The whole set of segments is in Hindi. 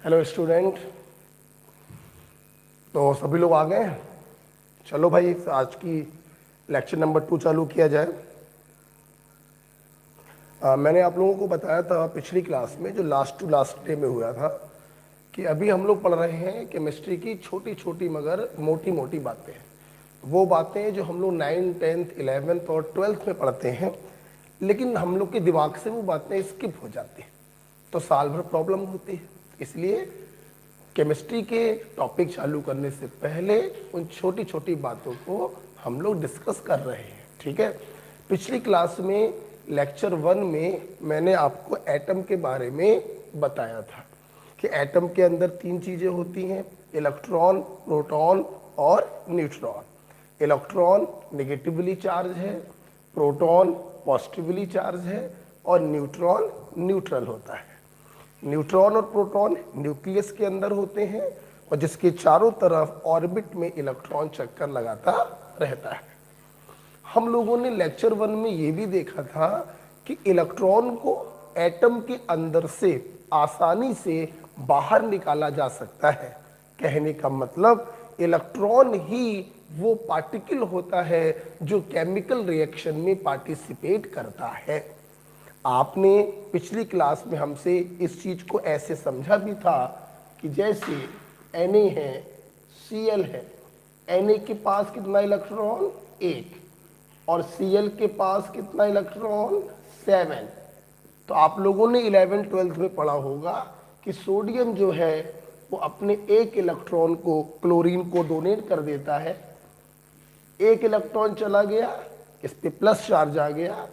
Hello student. तो सभी लोग आ गए। चलो भाई, आज की लेक्चर नंबर 2 चालू किया जाए। मैंने आप लोगों को बताया था पिछली क्लास में, जो लास्ट टू लास्ट डे में हुआ था, कि अभी हम लोग पढ़ रहे हैं केमिस्ट्री की छोटी छोटी मगर मोटी मोटी बातें। वो बातें जो हम लोग 9th 10th 11th और 12th में पढ़ते हैं, लेकिन हम लोग के दिमाग से वो बातें स्किप हो जाती हैं, तो साल भर प्रॉब्लम होती है। इसलिए केमिस्ट्री के टॉपिक चालू करने से पहले उन छोटी छोटी बातों को हम लोग डिस्कस कर रहे हैं, ठीक है। पिछली क्लास में लेक्चर 1 में मैंने आपको एटम के बारे में बताया था कि एटम के अंदर 3 चीज़ें होती हैं, इलेक्ट्रॉन, प्रोटॉन और न्यूट्रॉन। इलेक्ट्रॉन नेगेटिवली चार्ज है, प्रोटॉन पॉजिटिवली चार्ज है और न्यूट्रॉन न्यूट्रल होता है। न्यूट्रॉन और प्रोटॉन न्यूक्लियस के अंदर होते हैं और जिसके चारों तरफ ऑर्बिट में इलेक्ट्रॉन चक्कर लगाता रहता है। हम लोगों ने लेक्चर 1 में ये भी देखा था कि इलेक्ट्रॉन को एटम के अंदर से आसानी से बाहर निकाला जा सकता है। कहने का मतलब इलेक्ट्रॉन ही वो पार्टिकल होता है जो केमिकल रिएक्शन में पार्टिसिपेट करता है। आपने पिछली क्लास में हमसे इस चीज को ऐसे समझा भी था कि जैसे Na है, Cl है, Na के पास कितना इलेक्ट्रॉन? 1 और Cl के पास कितना इलेक्ट्रॉन? 7। तो आप लोगों ने 11th 12th में पढ़ा होगा कि सोडियम जो है वो अपने 1 इलेक्ट्रॉन को क्लोरीन को डोनेट कर देता है। 1 इलेक्ट्रॉन चला गया, इस पे प्लस चार्ज आ गया,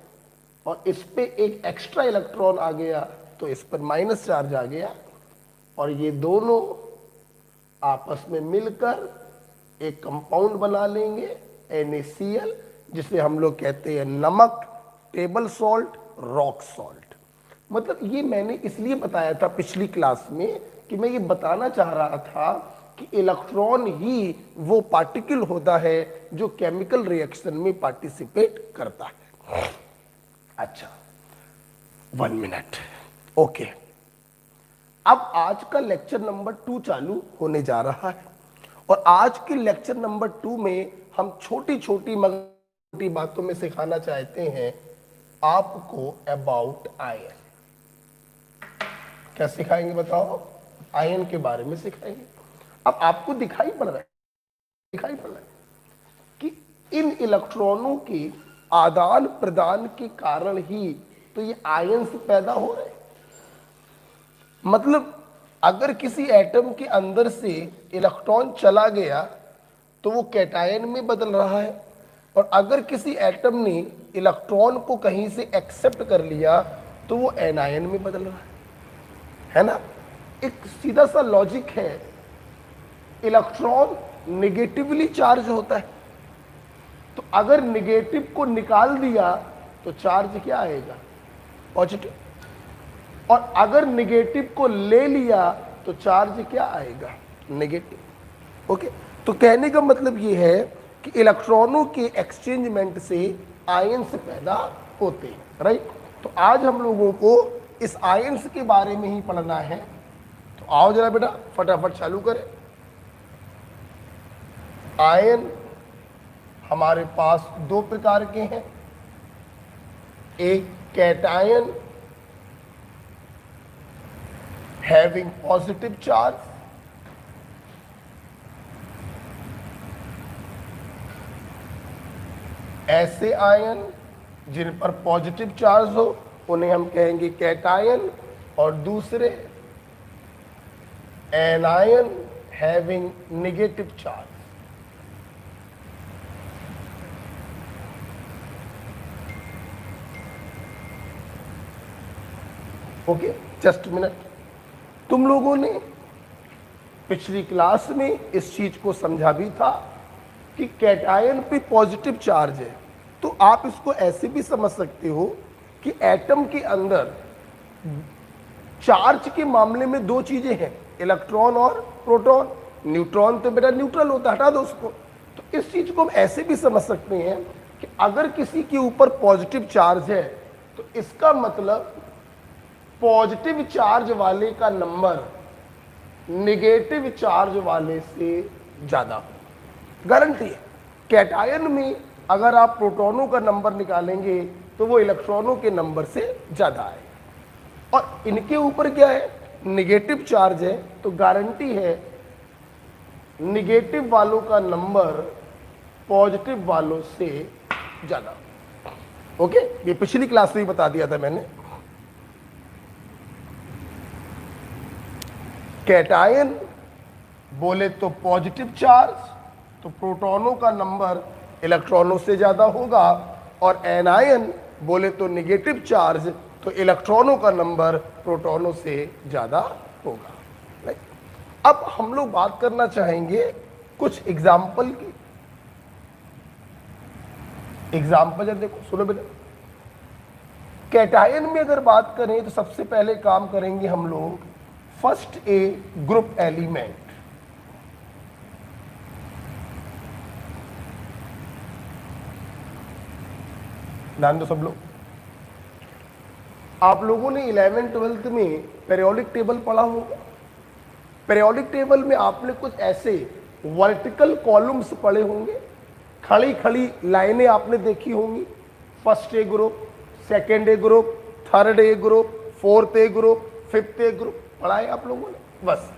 और इस पे एक एक्स्ट्रा इलेक्ट्रॉन आ गया तो इस पर माइनस चार्ज आ गया, और ये दोनों आपस में मिलकर एक कंपाउंड बना लेंगे NaCl, जिसे हम लोग कहते हैं नमक, टेबल सॉल्ट, रॉक सॉल्ट। मतलब ये मैंने इसलिए बताया था पिछली क्लास में कि मैं ये बताना चाह रहा था कि इलेक्ट्रॉन ही वो पार्टिकल होता है जो केमिकल रिएक्शन में पार्टिसिपेट करता है। अच्छा, 1 मिनट, ओके। अब आज का लेक्चर नंबर 2 चालू होने जा रहा है और आज के लेक्चर नंबर 2 में हम छोटी छोटी मोटी बातों में सिखाना चाहते हैं आपको अबाउट आयन। क्या सिखाएंगे बताओ? आयन के बारे में सिखाएंगे। अब आपको दिखाई पड़ रहा है कि इन इलेक्ट्रॉनों के आदान प्रदान के कारण ही तो ये आयन्स पैदा हो रहे हैं। मतलब अगर किसी एटम के अंदर से इलेक्ट्रॉन चला गया तो वो कैटायन में बदल रहा है, और अगर किसी एटम ने इलेक्ट्रॉन को कहीं से एक्सेप्ट कर लिया तो वो एनायन में बदल रहा है ना। एक सीधा सा लॉजिक है। इलेक्ट्रॉन नेगेटिवली चार्ज होता है, तो अगर नेगेटिव को निकाल दिया तो चार्ज क्या आएगा? पॉजिटिव। और अगर नेगेटिव को ले लिया तो चार्ज क्या आएगा? नेगेटिव। ओके, तो कहने का मतलब ये है कि इलेक्ट्रॉनों के एक्सचेंजमेंट से आयन्स पैदा होते हैं, राइट। तो आज हम लोगों को इस आयन्स के बारे में ही पढ़ना है। तो आओ जरा बेटा फटाफट चालू करें। आयन हमारे पास 2 प्रकार के हैं, एक कैटायन हैविंग पॉजिटिव चार्ज, ऐसे आयन जिन पर पॉजिटिव चार्ज हो उन्हें हम कहेंगे कैटायन, और दूसरे anion having negative charge. Okay, just minute. तुम लोगों ने पिछली क्लास में इस चीज को समझा भी था कि कैटायन पे पॉजिटिव चार्ज है, तो आप इसको ऐसे भी समझ सकते हो कि एटम के अंदर चार्ज के मामले में 2 चीजें हैं, इलेक्ट्रॉन और प्रोटॉन। न्यूट्रॉन तो बेटा न्यूट्रल होता है, हटा दो उसको। तो इस चीज को हम ऐसे भी समझ सकते हैं कि अगर किसी के ऊपर पॉजिटिव चार्ज है तो इसका मतलब पॉजिटिव चार्ज वाले का नंबर निगेटिव चार्ज वाले से ज्यादा हो, गारंटी है। कैटायन में अगर आप प्रोटॉनों का नंबर निकालेंगे तो वो इलेक्ट्रॉनों के नंबर से ज्यादा है, और इनके ऊपर क्या है, निगेटिव चार्ज है, तो गारंटी है निगेटिव वालों का नंबर पॉजिटिव वालों से ज्यादा। ओके, ये पिछली क्लास में ही बता दिया था मैंने। कैटायन बोले तो पॉजिटिव चार्ज, तो प्रोटॉनों का नंबर इलेक्ट्रॉनों से ज्यादा होगा, और एनायन बोले तो निगेटिव चार्ज, तो इलेक्ट्रॉनों का नंबर प्रोटॉनों से ज्यादा होगा। राइट, अब हम लोग बात करना चाहेंगे कुछ एग्जाम्पल की। एग्जाम्पल जब देखो, सुनो बेटा, कैटायन में अगर बात करें तो सबसे पहले काम करेंगे हम लोग फर्स्ट ए ग्रुप एलिमेंट। ध्यान दो सब लोग, आप लोगों ने 11th-12th में पेरियोडिक टेबल पढ़ा होगा। पेरियोडिक टेबल में आपने कुछ ऐसे वर्टिकल कॉलम्स पढ़े होंगे, खड़ी खड़ी लाइनें आपने देखी होंगी, first A group, second A group, third A group, fourth A group, fifth A group, पढ़ा है आप लोगों ने। बस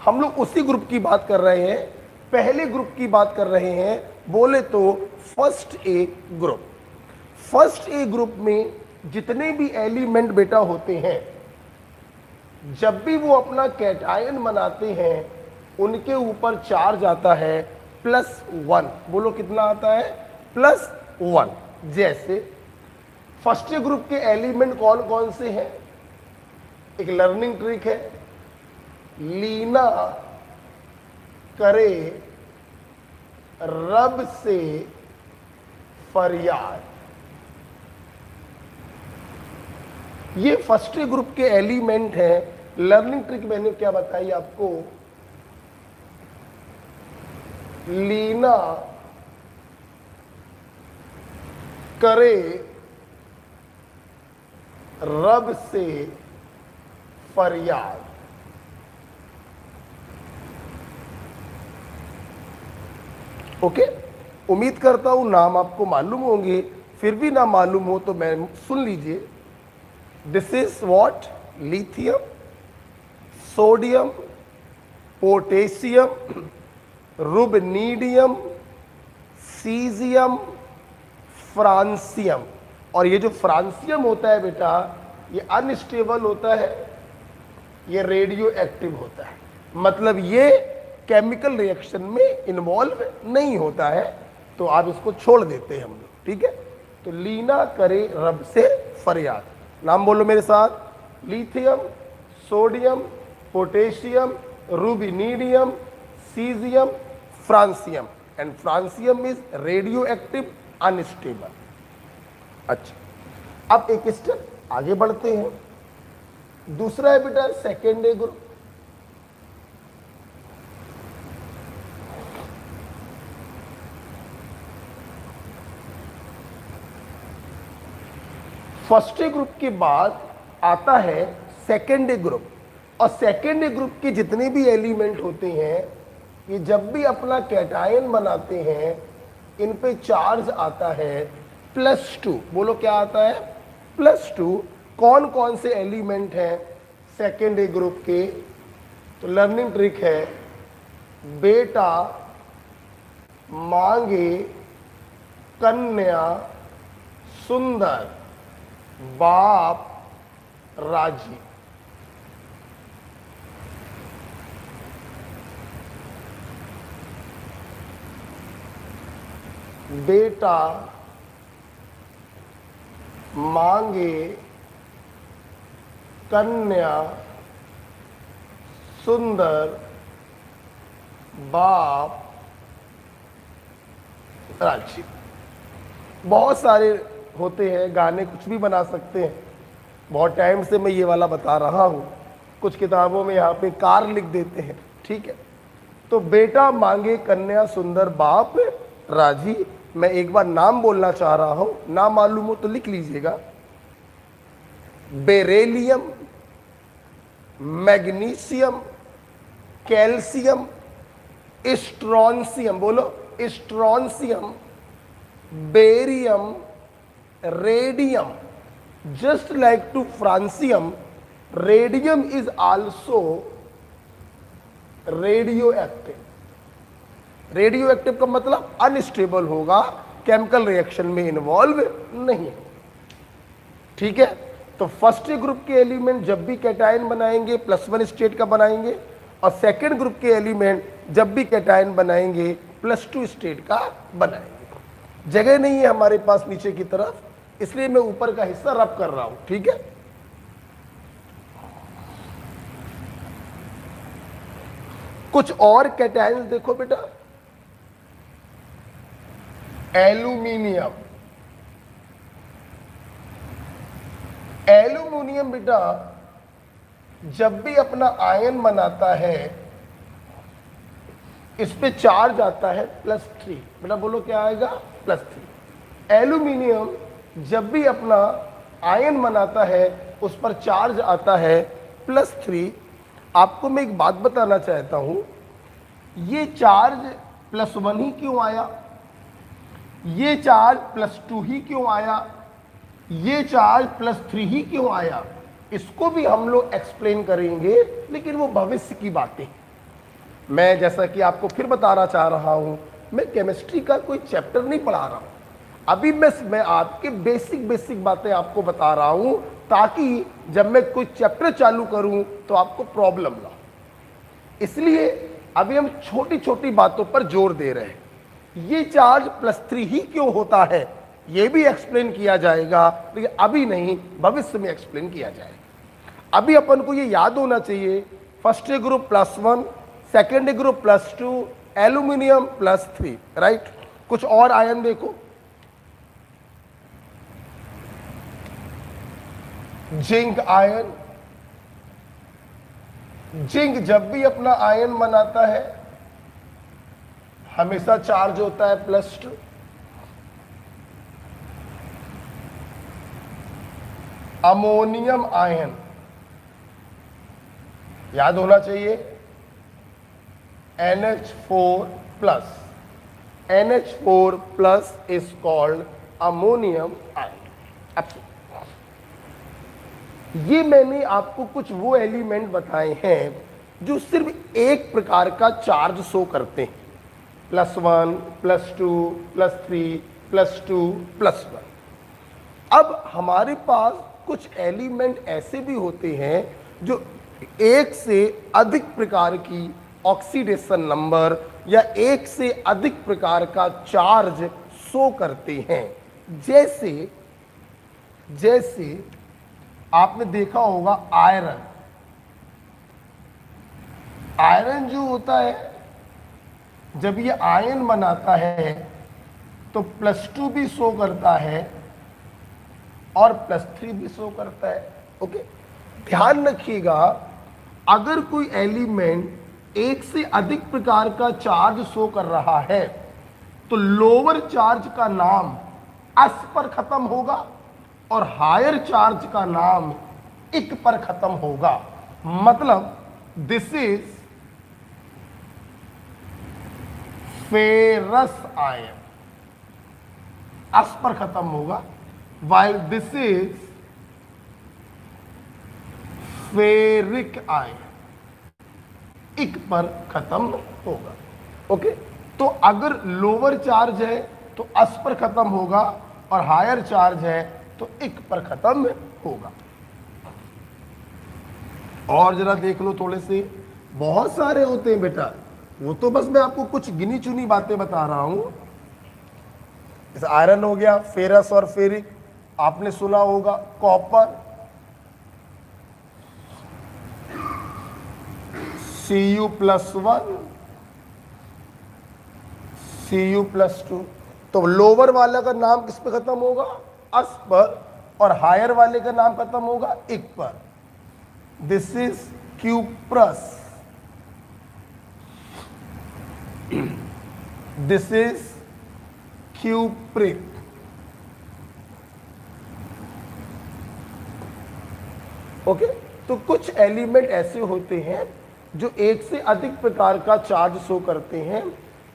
हम लोग उसी ग्रुप की बात कर रहे हैं, पहले ग्रुप की बात कर रहे हैं, बोले तो first A group. First A group में जितने भी एलिमेंट बेटा होते हैं, जब भी वो अपना कैटायन बनाते हैं, उनके ऊपर चार्ज आता है +1। बोलो कितना आता है? +1। जैसे फर्स्ट ए ग्रुप के एलिमेंट कौन कौन से हैं? एक लर्निंग ट्रिक है, लीना करे रब से फरियाद। ये फर्स्ट ए ग्रुप के एलिमेंट हैं। लर्निंग ट्रिक मैंने क्या बताई आपको? लीना करे रब से फरियाद। ओके, उम्मीद करता हूं नाम आपको मालूम होंगे, फिर भी ना मालूम हो तो मैं सुन लीजिए। This is what? Lithium, sodium, potassium, rubidium, caesium, francium. और ये जो फ्रांसियम होता है बेटा, ये अनस्टेबल होता है, ये रेडियो एक्टिव होता है, मतलब ये केमिकल रिएक्शन में इन्वॉल्व नहीं होता है, तो आप इसको छोड़ देते हैं हम लोग। ठीक है, तो लीना करे रब से फरियाद। नाम बोलो मेरे साथ, lithium, sodium, potassium, rubidium, caesium, francium. And francium is radioactive, unstable. अच्छा, अब एक स्टेप आगे बढ़ते हैं। दूसरा है बेटा second A group. First A group के बाद आता है सेकेंड ए ग्रुप, और सेकेंड ए ग्रुप के जितने भी एलिमेंट होते हैं, ये जब भी अपना कैटायन बनाते हैं, इन पे चार्ज आता है +2। बोलो क्या आता है? +2। कौन कौन से एलिमेंट हैं सेकेंड ए ग्रुप के? तो लर्निंग ट्रिक है, बेटा मांगे कन्या सुंदर, बाप राजी। बेटा मांगे कन्या सुंदर, बाप राजी। बहुत सारे होते हैं गाने, कुछ भी बना सकते हैं। बहुत टाइम से मैं ये वाला बता रहा हूँ, कुछ किताबों में यहाँ पे कार लिख देते हैं। ठीक है, तो बेटा मांगे कन्या सुंदर, बाप राजी। मैं एक बार नाम बोलना चाह रहा हूँ, नाम मालूम हो तो लिख लीजिएगा। बेरेलियम, मैग्नीशियम, कैल्शियम, स्ट्रॉन्सियम, बोलो strontium, barium, radium. Just like to francium, radium is also radioactive. Radioactive का मतलब अनस्टेबल होगा, केमिकल रिएक्शन में इन्वॉल्व नहीं. ठीक है, तो फर्स्ट ग्रुप के एलिमेंट जब भी कैटायन बनाएंगे +1 स्टेट का बनाएंगे, और सेकेंड ग्रुप के एलिमेंट जब भी कैटायन बनाएंगे +2 स्टेट का बनाएंगे. जगह नहीं है हमारे पास नीचे की तरफ, इसलिए मैं ऊपर का हिस्सा रब कर रहा हूं. ठीक है, कुछ और कैटायंस देखो बेटा. एल्यूमिनियम, एल्यूमिनियम बेटा जब भी अपना आयन बनाता है, इस पे चार्ज आता है +3. बेटा बोलो क्या आएगा? +3. एल्यूमिनियम जब भी अपना आयन बनाता है, उस पर चार्ज आता है +3. आपको मैं एक बात बताना चाहता हूं, ये चार्ज +1 ही क्यों आया, ये चार्ज +2 ही क्यों आया, ये चार्ज +3 ही क्यों आया, इसको भी हम लोग एक्सप्लेन करेंगे, लेकिन वो भविष्य की बातें. मैं जैसा कि आपको फिर बताना चाह रहा हूं, मैं केमिस्ट्री का कोई चैप्टर नहीं पढ़ा रहा हूं. अभी मैं आपके बेसिक बातें आपको बता रहा हूं, ताकि जब मैं कोई चैप्टर चालू करूं तो आपको प्रॉब्लम ना हो. इसलिए अभी हम छोटी छोटी बातों पर जोर दे रहे हैं. ये चार्ज +3 ही क्यों होता है, ये भी एक्सप्लेन किया जाएगा, लेकिन अभी नहीं, भविष्य में एक्सप्लेन किया जाएगा. अभी अपन को ये याद होना चाहिए, first group +1, second group +2, aluminium +3. Right. कुछ और आयन देखो, जिंक आयन. जिंक जब भी अपना आयन बनाता है, हमेशा चार्ज होता है +2. अमोनियम आयन याद होना चाहिए, NH4+. NH4+ is called ammonium ion. अब ये मैंने आपको कुछ वो एलिमेंट बताए हैं जो सिर्फ एक प्रकार का चार्ज शो करते हैं, +1, +2, +3, +2, +1. अब हमारे पास कुछ एलिमेंट ऐसे भी होते हैं जो एक से अधिक प्रकार की ऑक्सीडेशन नंबर या एक से अधिक प्रकार का चार्ज शो करते हैं. जैसे आपने देखा होगा आयरन. आयरन जो होता है, जब ये आयन बनाता है तो +2 भी शो करता है और +3 भी शो करता है. ओके, ध्यान रखिएगा, अगर कोई एलिमेंट एक से अधिक प्रकार का चार्ज शो कर रहा है तो लोअर चार्ज का नाम S पर खत्म होगा और हायर चार्ज का नाम इक पर खत्म होगा. मतलब this is ferrous ion, S पर खत्म होगा, while this is ferric ion, इक पर खत्म होगा. ओके, तो अगर लोअर चार्ज है तो S पर खत्म होगा और हायर चार्ज है तो इक पर खत्म होगा. और जरा देख लो, थोड़े से बहुत सारे होते हैं बेटा, वो तो बस मैं आपको कुछ गिनी चुनी बातें बता रहा हूं. जैसे आयरन हो गया, फेरस और फेरिक आपने सुना होगा, कॉपर, Cu+1, Cu+2. तो लोअर वाला का नाम किस पे खत्म होगा? S पर, और हायर वाले का नाम खत्म होगा इक पर. This is cuprous, this is cupric. Okay, तो कुछ एलिमेंट ऐसे होते हैं जो एक से अधिक प्रकार का चार्ज शो करते हैं,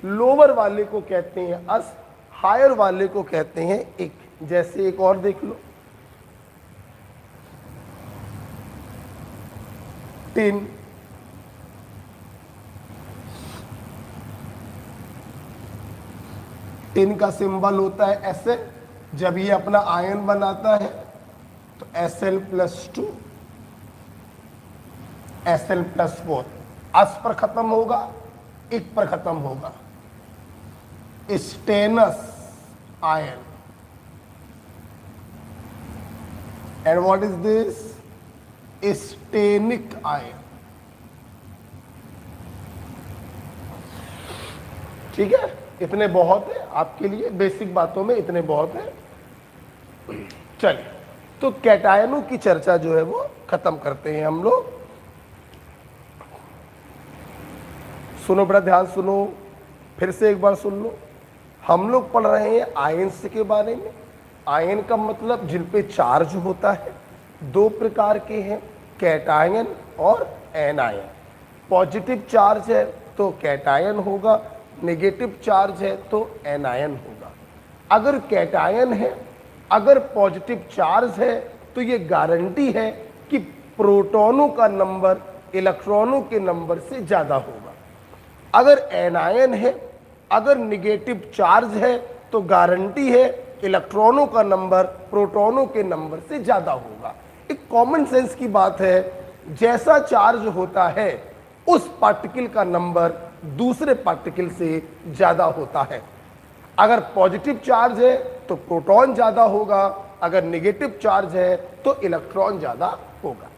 लोअर वाले को कहते हैं अस, हायर वाले को कहते हैं एक। जैसे एक और देख लो, टिन, टिन का सिंबल होता है Sn। जब ये अपना आयन बनाता है तो Sl+2 Sl+4 अस पर खत्म होगा, इक पर खत्म होगा, stannous ion. And what is this? Stannic ion. ठीक है, इतने बहुत है आपके लिए, बेसिक बातों में इतने बहुत है। चलिए, तो कैटायनों की चर्चा जो है वो खत्म करते हैं हम लोग। सुनो, बड़ा ध्यान सुनो, फिर से एक बार सुन लो। हम लोग पढ़ रहे हैं आयन्स के बारे में। आयन का मतलब जिन पे चार्ज होता है, दो प्रकार के हैं, कैटायन और एनायन। पॉजिटिव चार्ज है तो कैटायन होगा, नेगेटिव चार्ज है तो एनायन होगा। अगर कैटायन है, अगर पॉजिटिव चार्ज है, तो ये गारंटी है कि प्रोटॉनों का नंबर इलेक्ट्रॉनों के नंबर से ज़्यादा होगा। अगर एनायन है, अगर निगेटिव चार्ज है, तो गारंटी है इलेक्ट्रॉनों का नंबर प्रोटॉनों के नंबर से ज़्यादा होगा। एक कॉमन सेंस की बात है, जैसा चार्ज होता है उस पार्टिकल का नंबर दूसरे पार्टिकल से ज़्यादा होता है। अगर पॉजिटिव चार्ज है तो प्रोटॉन ज़्यादा होगा, अगर नेगेटिव चार्ज है तो इलेक्ट्रॉन ज़्यादा होगा।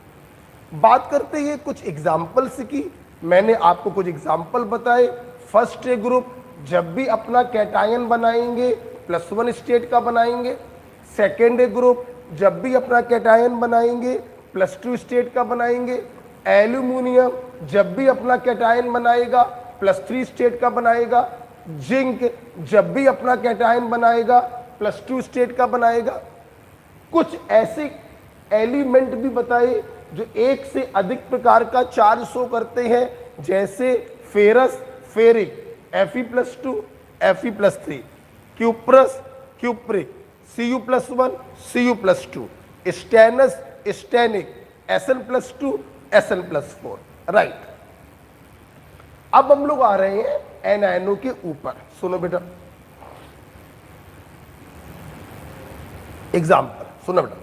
बात करते हैं कुछ एग्जाम्पल्स की। मैंने आपको कुछ एग्जाम्पल बताए। फर्स्ट ग्रुप जब भी अपना कैटायन बनाएंगे +1 स्टेट का बनाएंगे। सेकेंड ग्रुप जब भी अपना कैटायन बनाएंगे +2 स्टेट का बनाएंगे। एल्यूमिनियम जब भी अपना कैटायन बनाएगा +3 स्टेट का बनाएगा। जिंक जब भी अपना कैटायन बनाएगा +2 स्टेट का बनाएगा। कुछ ऐसे एलिमेंट भी बताए जो एक से अधिक प्रकार का चार्ज शो करते हैं, जैसे ferrous, ferric, Fe+2, Fe+3, cuprous, cupric, Cu+1, Cu+2, stannous, stannic, Sn+2, Sn+4। Right, अब हम लोग आ रहे हैं एनायनों के ऊपर। सुनो बेटा, एग्जाम्पल सुनो बेटा।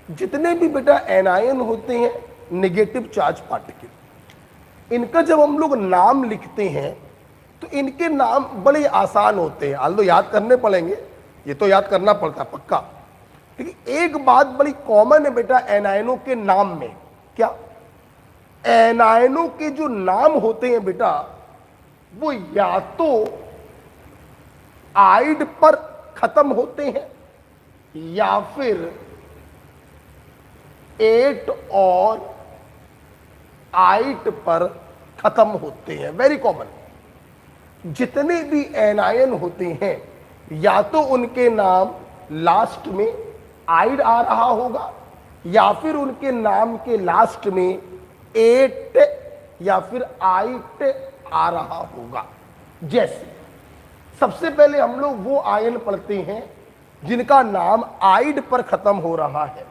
जितने भी बेटा एनायन होते हैं, नेगेटिव चार्ज पार्टिकल, इनका जब हम लोग नाम लिखते हैं तो इनके नाम बड़े आसान होते हैं। आल्दो याद करने पड़ेंगे, ये तो याद करना पड़ता है पक्का। लेकिन एक बात बड़ी कॉमन है बेटा एनायनों के नाम में। क्या? एनायनों के जो नाम होते हैं बेटा, वो या तो आइड पर खत्म होते हैं या फिर 8 और आइट पर खत्म होते हैं। Very common. जितने भी एनायन होते हैं, या तो उनके नाम लास्ट में आइड आ रहा होगा या फिर उनके नाम के लास्ट में 8 या फिर आइट आ रहा होगा। जैसे सबसे पहले हम लोग वो आयन पढ़ते हैं जिनका नाम आइड पर खत्म हो रहा है।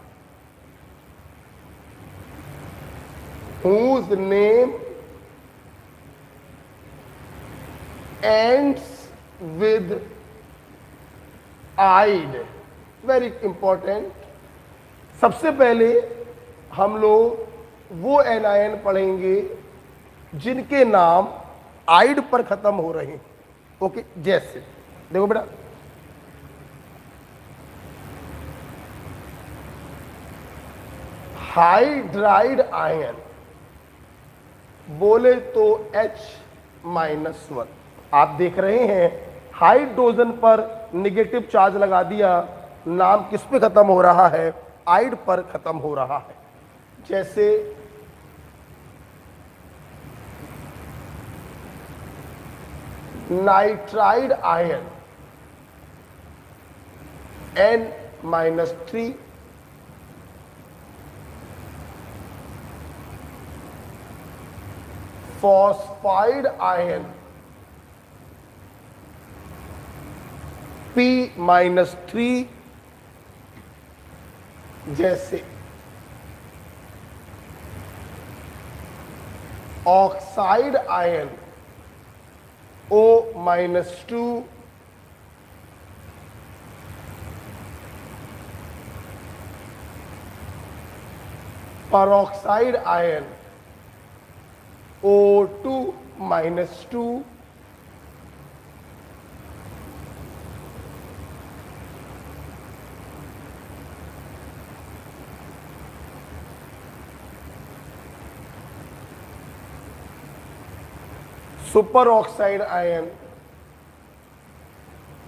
whose name ends with ide। Very important. सबसे पहले हम लोग वो एनायन पढ़ेंगे जिनके नाम आइड पर खत्म हो रहे हैं। ओके, जैसे देखो बेटा, हाइड्राइड आयन बोले तो H-1। आप देख रहे हैं हाइड्रोजन पर निगेटिव चार्ज लगा दिया, नाम किस पे खत्म हो रहा है? आइड पर खत्म हो रहा है। जैसे nitride ion N-3, phosphide ion P-3 जैसे oxide ion O-2, peroxide ion O2-2, super oxide ion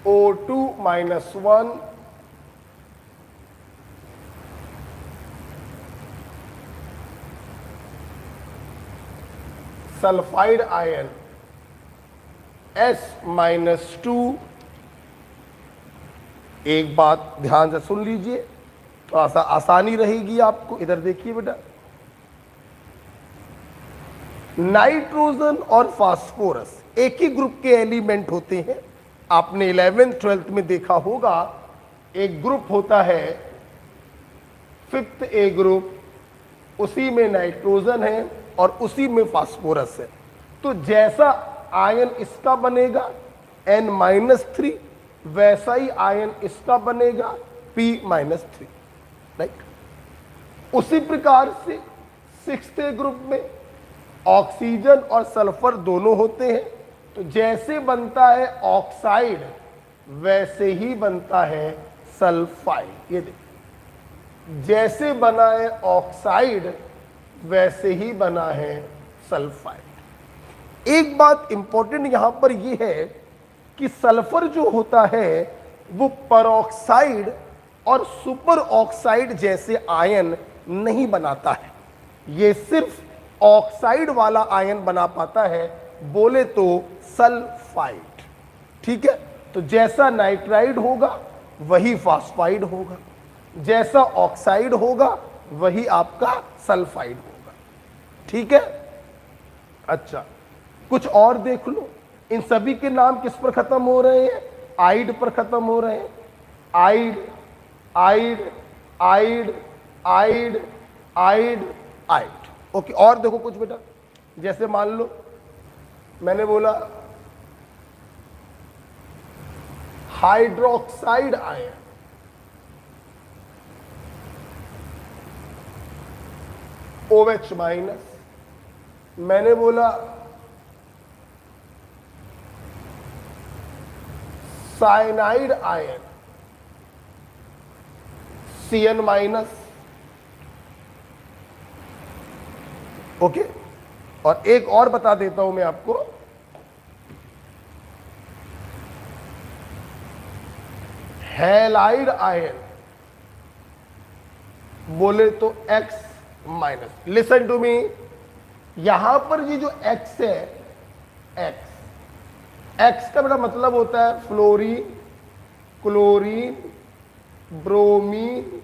O2-1, sulphide ion S-2। एक बात ध्यान से सुन लीजिए, थोड़ा सा आसानी रहेगी आपको। इधर देखिए बेटा, नाइट्रोजन और फास्फोरस एक ही ग्रुप के एलिमेंट होते हैं। आपने 11th 12th में देखा होगा, एक ग्रुप होता है 5th ए ग्रुप, उसी में नाइट्रोजन है और उसी में फास्फोरस है। तो जैसा आयन इसका बनेगा N-3, वैसा ही आयन इसका बनेगा P-3, राइट। उसी प्रकार से 6th ए ग्रुप में ऑक्सीजन और सल्फर दोनों होते हैं। तो जैसे बनता है ऑक्साइड वैसे ही बनता है सल्फाइड। ये देखिए, जैसे बना है ऑक्साइड वैसे ही बना है सल्फाइड। एक बात इंपॉर्टेंट यहां पर यह है कि सल्फर जो होता है वो पेरोक्साइड और सुपर ऑक्साइड जैसे आयन नहीं बनाता है। ये सिर्फ ऑक्साइड वाला आयन बना पाता है, बोले तो सल्फाइड। ठीक है, तो जैसा नाइट्राइड होगा वही फास्फाइड होगा, जैसा ऑक्साइड होगा वही आपका सल्फाइड होगा। ठीक है, अच्छा कुछ और देख लो। इन सभी के नाम किस पर खत्म हो रहे हैं? आइड पर खत्म हो रहे हैं। आइड आइड आइड आइड आइड आइड। ओके, और देखो कुछ बेटा, जैसे मान लो मैंने बोला हाइड्रोक्साइड आयन, OH-। मैंने बोला साइनाइड आयन, Cn-। ओके, और एक और बता देता हूं मैं आपको, हैलाइड आयन, बोले तो X-। लिसन टू मी, यहां पर ये जो X है, X का बड़ा मतलब होता है फ्लोरीन, क्लोरीन, ब्रोमीन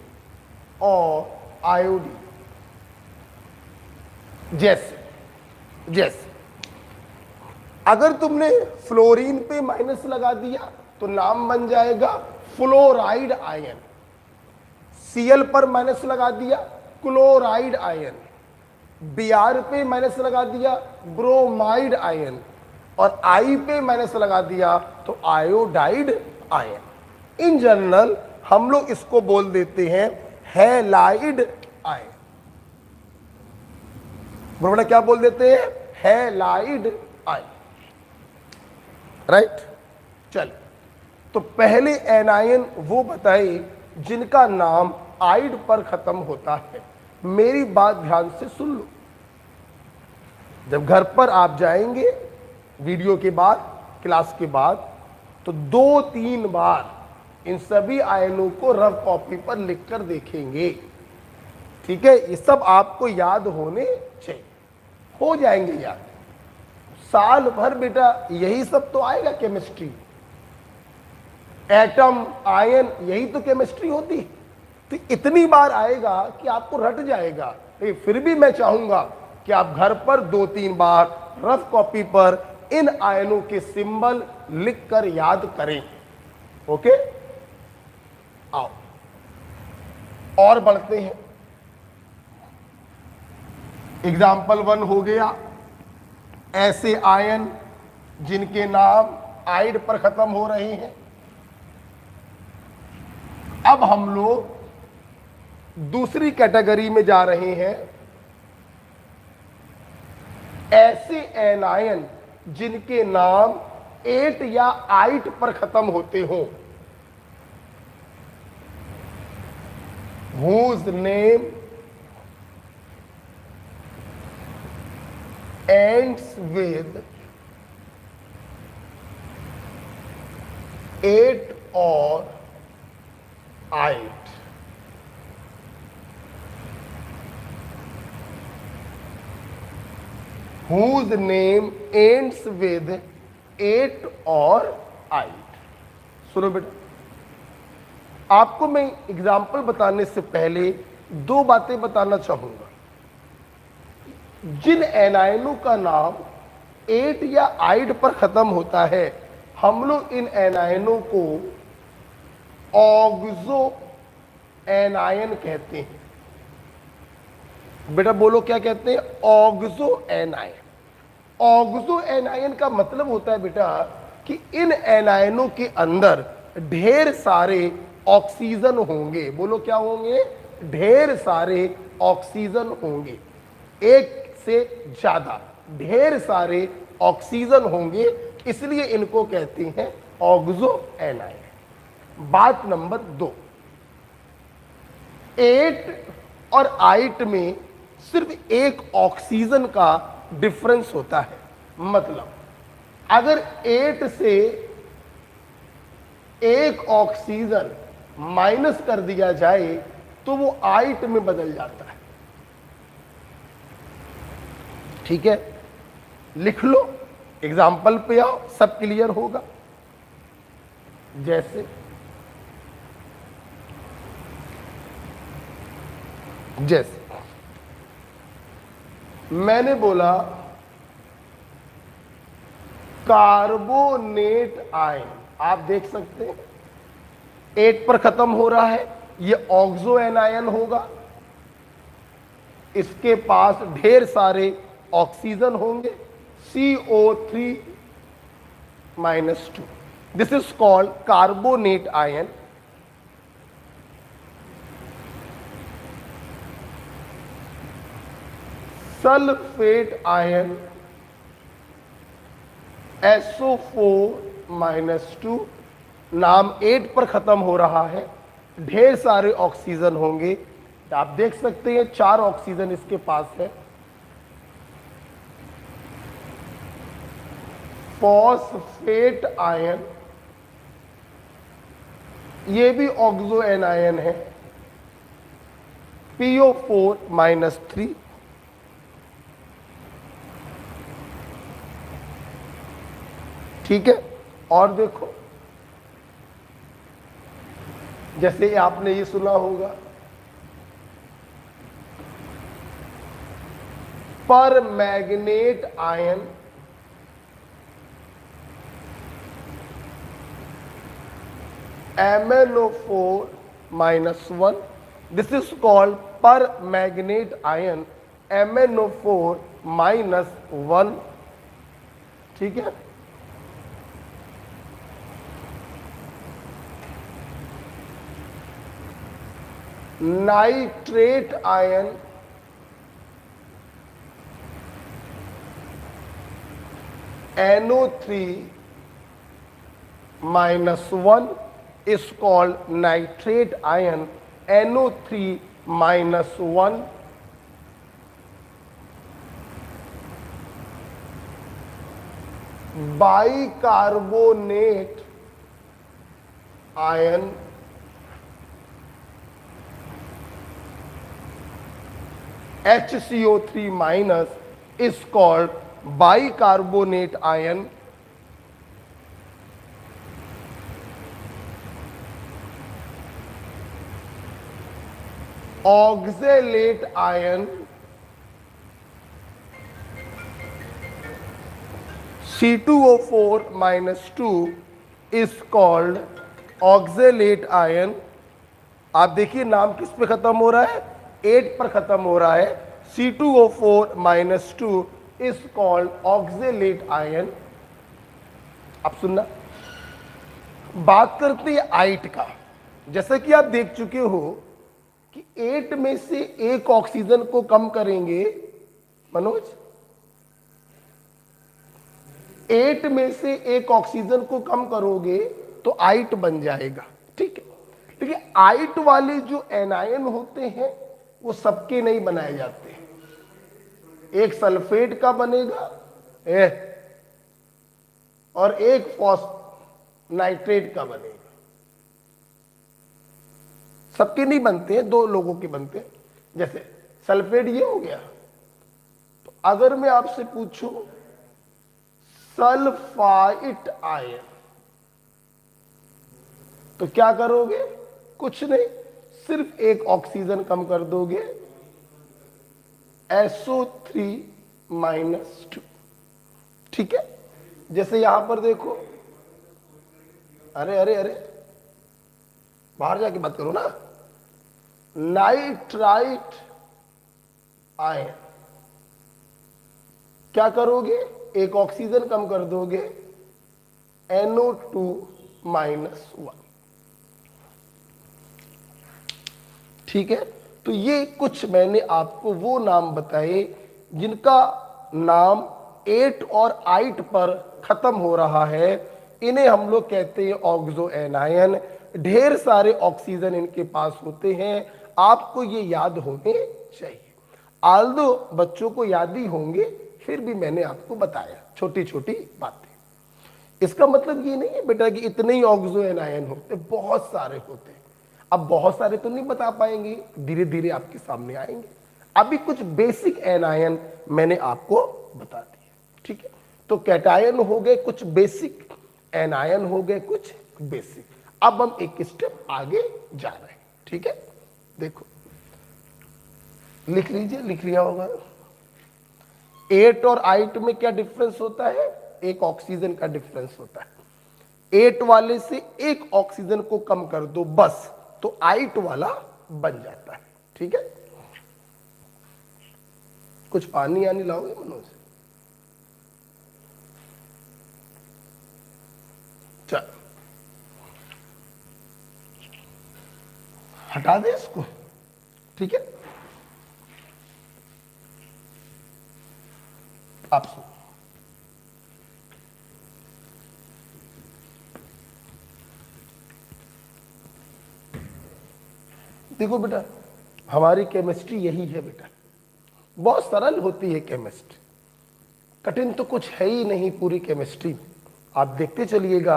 और आयोडीन। जैसे अगर तुमने फ्लोरीन पे माइनस लगा दिया तो नाम बन जाएगा फ्लोराइड आयन, Cl पर माइनस लगा दिया क्लोराइड आयन, Br पे माइनस लगा दिया ब्रोमाइड आयन, और I पे माइनस लगा दिया तो आयोडाइड आयन। इन जनरल हम लोग इसको बोल देते हैं हैलाइड आयन। बड़ा क्या बोल देते हैं? Halide ion, right. चल, तो पहले एनायन वो बताए जिनका नाम आइड पर खत्म होता है। मेरी बात ध्यान से सुन लो। जब घर पर आप जाएंगे वीडियो के बाद, क्लास के बाद, तो 2-3 बार इन सभी आयनों को रफ कॉपी पर लिखकर देखेंगे। ठीक है, ये सब आपको याद होने चाहिए, हो जाएंगे याद। साल भर बेटा यही सब तो आएगा, केमिस्ट्री, एटम, आयन, यही तो केमिस्ट्री होती है। तो इतनी बार आएगा कि आपको रट जाएगा। फिर भी मैं चाहूंगा कि आप घर पर 2-3 बार रफ कॉपी पर इन आयनों के सिंबल लिखकर याद करें। ओके, आओ और बढ़ते हैं। एग्जाम्पल 1 हो गया, ऐसे आयन जिनके नाम आइड पर खत्म हो रहे हैं। अब हम लोग दूसरी कैटेगरी में जा रहे हैं, ऐसे एनायन जिनके नाम एट या आइट पर खत्म होते हो, whose name ends with 8 or 8, whose name ends with 8 or 8। सुनो बेटा, आपको मैं एग्जाम्पल बताने से पहले दो बातें बताना चाहूंगा। जिन एनायनों का नाम 8 या 8 पर खत्म होता है, हम लोग इन एनायनों को ऑक्सो एनायन कहते हैं। बेटा बोलो क्या कहते हैं? Oxo anion. ऑक्सो एनायन का मतलब होता है बेटा कि इन एनायनों के अंदर ढेर सारे ऑक्सीजन होंगे। बोलो क्या होंगे? ढेर सारे ऑक्सीजन होंगे, एक से ज्यादा ढेर सारे ऑक्सीजन होंगे, इसलिए इनको कहते हैं ऑक्सो एनायन। बात नंबर 2, 8 और 8 में सिर्फ एक ऑक्सीजन का डिफरेंस होता है। मतलब अगर 8 से एक ऑक्सीजन माइनस कर दिया जाए तो वो 8 में बदल जाता है। ठीक है, लिख लो, एग्जाम्पल पे आओ, सब क्लियर होगा। जैसे मैंने बोला कार्बोनेट आयन, आप देख सकते हैं 8 पर खत्म हो रहा है, ये ऑक्सो एनायन होगा, इसके पास ढेर सारे ऑक्सीजन होंगे, CO3 -2। This is called carbonate ion. Sulphate ion SO4 -2, नाम 8 पर खत्म हो रहा है, ढेर सारे ऑक्सीजन होंगे, आप देख सकते हैं 4 ऑक्सीजन इसके पास है। फॉस्फेट आयन, ये भी ऑक्सो एनायन है, PO4 -3। ठीक है, और देखो जैसे आपने ये सुना होगा पर manganate ion MnO4 -1। This is called पर मैग्नेट आयन MnO4 -1। ठीक है, nitrate ion NO3 -1 is called nitrate ion NO3 -1। Bicarbonate ion HCO3- is called bicarbonate ion oxalate ion C2O4 minus 2 is called oxalate ion. आप देखिए नाम किस पे खत्म हो रहा है, 8 पर खत्म हो रहा है। C2O4 minus 2 is called oxalate ion. अब सुनना, बात करते हैं आइट का। जैसा कि आप देख चुके हो कि 8 में से एक ऑक्सीजन को कम करेंगे, मनोज 8 में से एक ऑक्सीजन को कम करोगे तो आइट बन जाएगा, ठीक है। लेकिन आइट वाले जो एनायन होते हैं वो सबके नहीं बनाए जाते। एक सल्फेट का बनेगा और एक नाइट्रेट का बनेगा। सबके नहीं बनते हैं, 2 लोगों के बनते हैं। जैसे सल्फेट ये हो गया, तो अगर मैं आपसे पूछूं सल्फाइट आयन, तो क्या करोगे? कुछ नहीं, सिर्फ एक ऑक्सीजन कम कर दोगे, SO3 minus 2, ठीक है। जैसे यहां पर देखो, अरे अरे अरे बाहर जाके बात करो ना, नाइट्राइट आयन, क्या करोगे? एक ऑक्सीजन कम कर दोगे, NO2 minus 1, ठीक है। तो ये कुछ मैंने आपको वो नाम बताए जिनका नाम 8 और 8 पर खत्म हो रहा है। इन्हें हम लोग कहते हैं ऑक्सो एनायन। ढेर सारे ऑक्सीजन इनके पास होते हैं, आपको ये याद होने चाहिए। आल्दो बच्चों को याद ही होंगे, फिर भी मैंने आपको बताया छोटी छोटी बातें। इसका मतलब ये नहीं है बेटा कि इतने ही ऑक्सो एनायन होते, बहुत सारे होते हैं। अब बहुत सारे तो नहीं बता पाएंगे, धीरे धीरे आपके सामने आएंगे। अभी कुछ बेसिक एनायन मैंने आपको बता दिए, ठीक है। तो कैटायन हो गए कुछ बेसिक, एनायन हो गए कुछ बेसिक। अब हम एक स्टेप आगे जा रहे हैं, ठीक है। देखो लिख लीजिए, लिख लिया होगा। 8 और 8 में क्या डिफरेंस होता है? एक ऑक्सीजन का डिफरेंस होता है। 8 वाले से एक ऑक्सीजन को कम कर दो बस, तो 8 वाला बन जाता है, ठीक है। कुछ पानी आनी लाओगे मनोज? चल हटा दे इसको, ठीक है। आप सुनो, देखो बेटा, हमारी केमिस्ट्री यही है बेटा, बहुत सरल होती है केमिस्ट्री, कठिन तो कुछ है ही नहीं पूरी केमिस्ट्री में। आप देखते चलिएगा,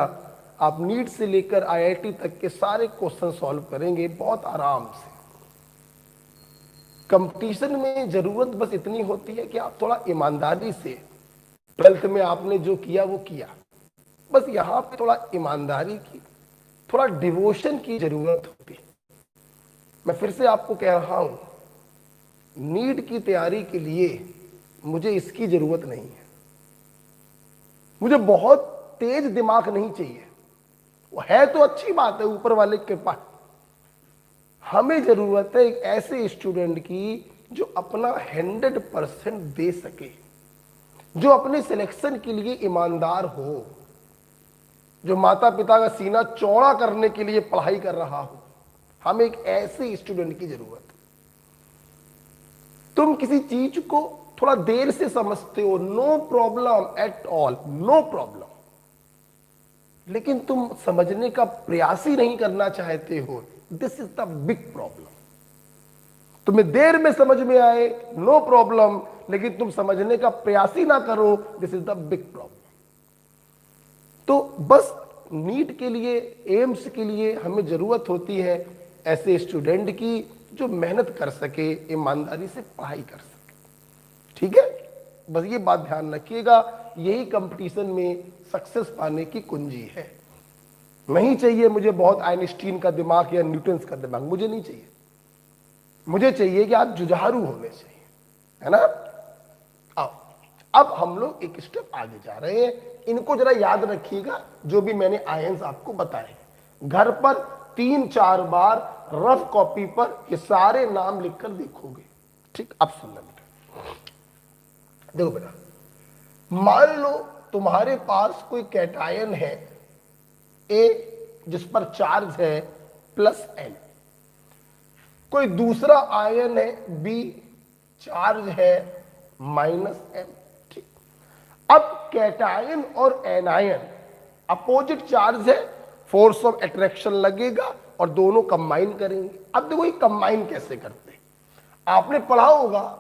आप नीट से लेकर IIT तक के सारे क्वेश्चन सॉल्व करेंगे बहुत आराम से। कंपटीशन में जरूरत बस इतनी होती है कि आप थोड़ा ईमानदारी से, 12th में आपने जो किया वो किया, बस यहां पे थोड़ा ईमानदारी की, थोड़ा डिवोशन की जरूरत होती है। मैं फिर से आपको कह रहा हूं, नीट की तैयारी के लिए मुझे इसकी जरूरत नहीं है। मुझे बहुत तेज दिमाग नहीं चाहिए, वो है तो अच्छी बात है, ऊपर वाले के पास। हमें जरूरत है एक ऐसे स्टूडेंट की जो अपना 100% दे सके, जो अपने सिलेक्शन के लिए ईमानदार हो, जो माता पिता का सीना चौड़ा करने के लिए पढ़ाई कर रहा हो। हमें एक ऐसे स्टूडेंट की जरूरत है। तुम किसी चीज को थोड़ा देर से समझते हो, no problem at all, no problem, लेकिन तुम समझने का प्रयास ही नहीं करना चाहते हो, this is the big problem. तुम्हें देर में समझ में आए, नो प्रॉब्लम, लेकिन तुम समझने का प्रयास ही ना करो, this is the big problem. तो बस नीट के लिए, एम्स के लिए हमें जरूरत होती है ऐसे स्टूडेंट की जो मेहनत कर सके, ईमानदारी से पढ़ाई कर सके, ठीक है। बस ये बात ध्यान रखिएगा, यही कंपटीशन में सक्सेस पाने की कुंजी है। नहीं चाहिए मुझे बहुत आइंस्टीन का दिमाग या न्यूटन का दिमाग, मुझे नहीं चाहिए। मुझे चाहिए कि आप जुझारू होने चाहिए, है ना। आओ अब हम लोग एक स्टेप आगे जा रहे हैं। इनको जरा याद रखिएगा, जो भी मैंने आयंस आपको बताए। घर पर 3-4 बार रफ कॉपी पर ये सारे नाम लिखकर देखोगे। ठीक, अब सुनना बेटा, देखो बेटा, मान लो तुम्हारे पास कोई कैटायन है ए, जिस पर चार्ज है +n, कोई दूसरा आयन है बी, चार्ज है -m। ठीक, अब कैटायन और एनायन अपोजिट चार्ज है, फोर्स ऑफ अट्रैक्शन लगेगा और दोनों कंबाइन करेंगे। अब देखो ये कंबाइन कैसे करते हैं, आपने पढ़ा होगा,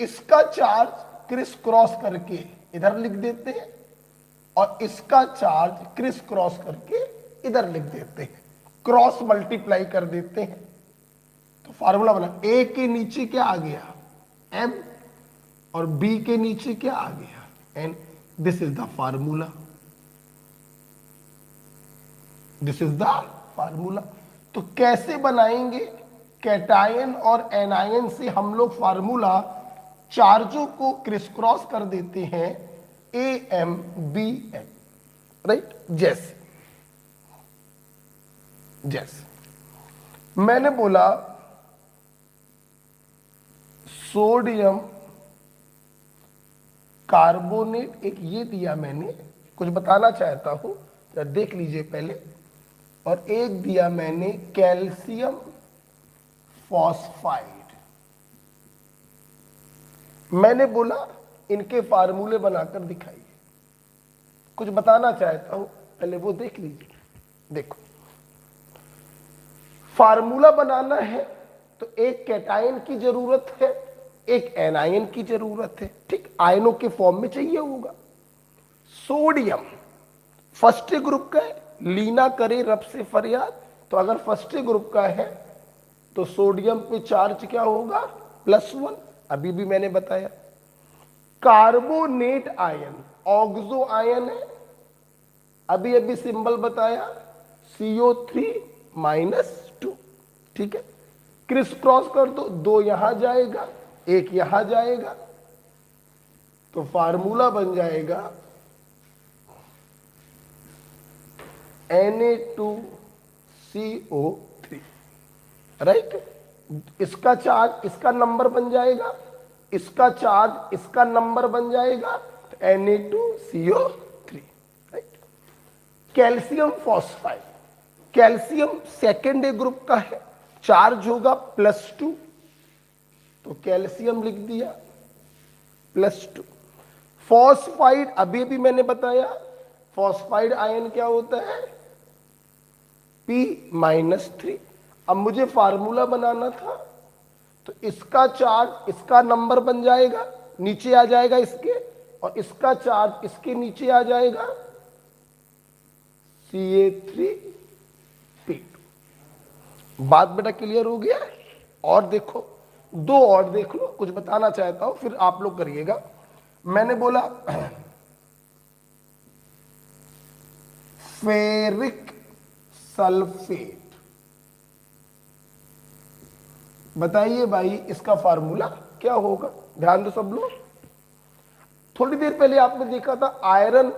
इसका चार्ज क्रिस क्रॉस करके इधर लिख देते हैं और इसका चार्ज क्रिस क्रॉस करके इधर लिख देते हैं, क्रॉस मल्टीप्लाई कर देते हैं। तो फार्मूला बना, ए के नीचे क्या आ गया m और b के नीचे क्या आ गया n। This is the formula, this is the formula. तो कैसे बनाएंगे, कैटायन और एनायन से हम लोग फार्मूला चार्जों को क्रिस क्रॉस कर देते हैं, AM BN, राइट। जैसे मैंने बोला सोडियम कार्बोनेट, एक ये दिया मैंने, कुछ बताना चाहता हूं, देख लीजिए पहले, और एक दिया मैंने कैल्शियम फॉस्फाइड। मैंने बोला इनके फार्मूले बनाकर दिखाइए, कुछ बताना चाहता हूं, पहले वो देख लीजिए। देखो, फार्मूला बनाना है तो एक कैटायन की जरूरत है, एक एनायन की जरूरत है। ठीक, आयनों के फॉर्म में चाहिए होगा। सोडियम फर्स्ट ग्रुप का है, लीना करे रब से फरियाद, तो अगर फर्स्ट ग्रुप का है तो सोडियम पे चार्ज क्या होगा +1, अभी भी मैंने बताया। कार्बोनेट आयन ऑक्सो आयन है, अभी अभी सिंबल बताया CO3-2। ठीक है, क्रिस क्रॉस कर दो, 2 यहां जाएगा 1 यहां जाएगा, तो फार्मूला बन जाएगा Na2CO3, राइट। इसका चार्ज इसका नंबर बन जाएगा, इसका चार्ज इसका नंबर बन जाएगा, तो Na2CO3, right. Calcium phosphide, calcium second group का है, चार्ज होगा +2, तो कैल्शियम लिख दिया +2। फॉस्फाइड अभी भी मैंने बताया, फॉस्फाइड आयन क्या होता है P-3। अब मुझे फार्मूला बनाना था, तो इसका चार्ज इसका नंबर बन जाएगा, नीचे आ जाएगा इसके, और इसका चार्ज इसके नीचे आ जाएगा, Ca3P2। बात बेटा क्लियर हो गया। और देखो, 2 और देख लो, कुछ बताना चाहता हूं, फिर आप लोग करिएगा। मैंने बोला फेरिक सल्फेट, बताइए भाई इसका फार्मूला क्या होगा, ध्यान दो सब लोग। थोड़ी देर पहले आपने देखा था आयरन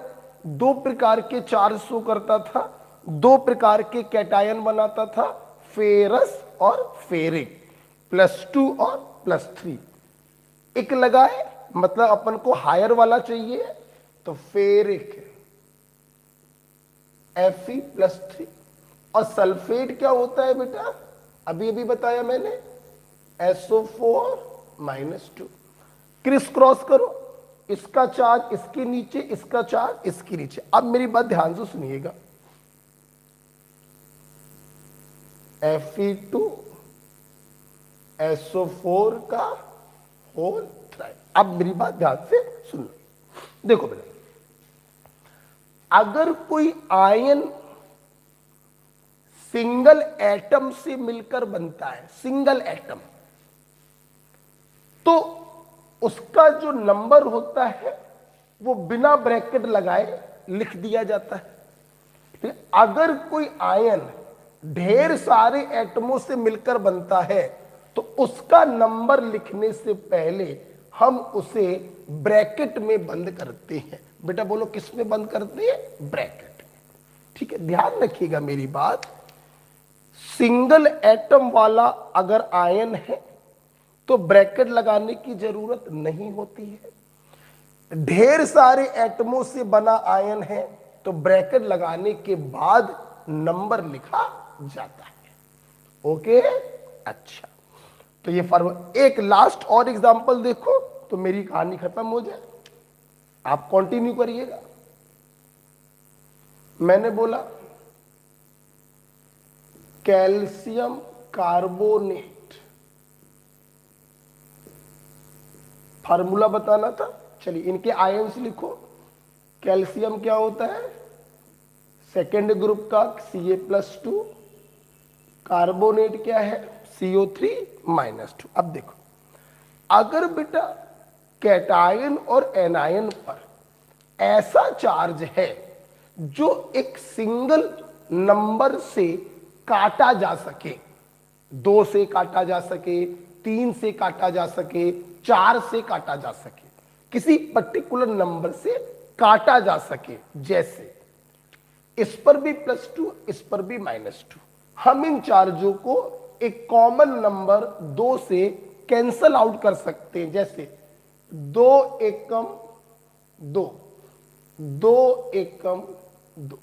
2 प्रकार के चार्ज शो करता था, 2 प्रकार के कैटायन बनाता था, फेरस और फेरिक, +2 और +3। एक लगाए मतलब अपन को हायर वाला चाहिए, तो फेरिक Fe+3। और सल्फेट क्या होता है बेटा, अभी अभी बताया मैंने, SO4-2। क्रिस क्रॉस करो, इसका चार्ज इसके नीचे, इसका चार्ज इसके नीचे। अब मेरी बात ध्यान से सुनिएगा, Fe2 SO4 का होल थ्राइड। अब मेरी बात ध्यान से सुनो, देखो बेटा, अगर कोई आयन सिंगल एटम से मिलकर बनता है, सिंगल एटम, तो उसका जो नंबर होता है वो बिना ब्रैकेट लगाए लिख दिया जाता है। अगर कोई आयन ढेर सारे एटमों से मिलकर बनता है तो उसका नंबर लिखने से पहले हम उसे ब्रैकेट में बंद करते हैं। बेटा बोलो किस में बंद करते हैं? ब्रैकेट में। ठीक है, ध्यान रखिएगा मेरी बात। सिंगल एटम वाला अगर आयन है तो ब्रैकेट लगाने की जरूरत नहीं होती है। ढेर सारे एटमों से बना आयन है तो ब्रैकेट लगाने के बाद नंबर लिखा जाता है। ओके, अच्छा, तो ये फॉर्मूला। एक लास्ट और एग्जांपल देखो तो मेरी कहानी खत्म हो जाए। आप कंटिन्यू करिएगा। मैंने बोला कैल्शियम कार्बोनेट, फार्मूला बताना था। चलिए इनके आयन्स लिखो। कैल्शियम क्या होता है? सेकेंड ग्रुप का Ca+2। कार्बोनेट क्या है? CO3-2। अब देखो, अगर बेटा कैटायन और एनायन पर ऐसा चार्ज है जो एक सिंगल नंबर से काटा जा सके, 2 से काटा जा सके, 3 से काटा जा सके, 4 से काटा जा सके, किसी पर्टिकुलर नंबर से काटा जा सके, जैसे इस पर भी +2, इस पर भी -2, हम इन चार्जों को एक कॉमन नंबर 2 से कैंसल आउट कर सकते हैं। जैसे 2 एकम 2, 2 एकम 2।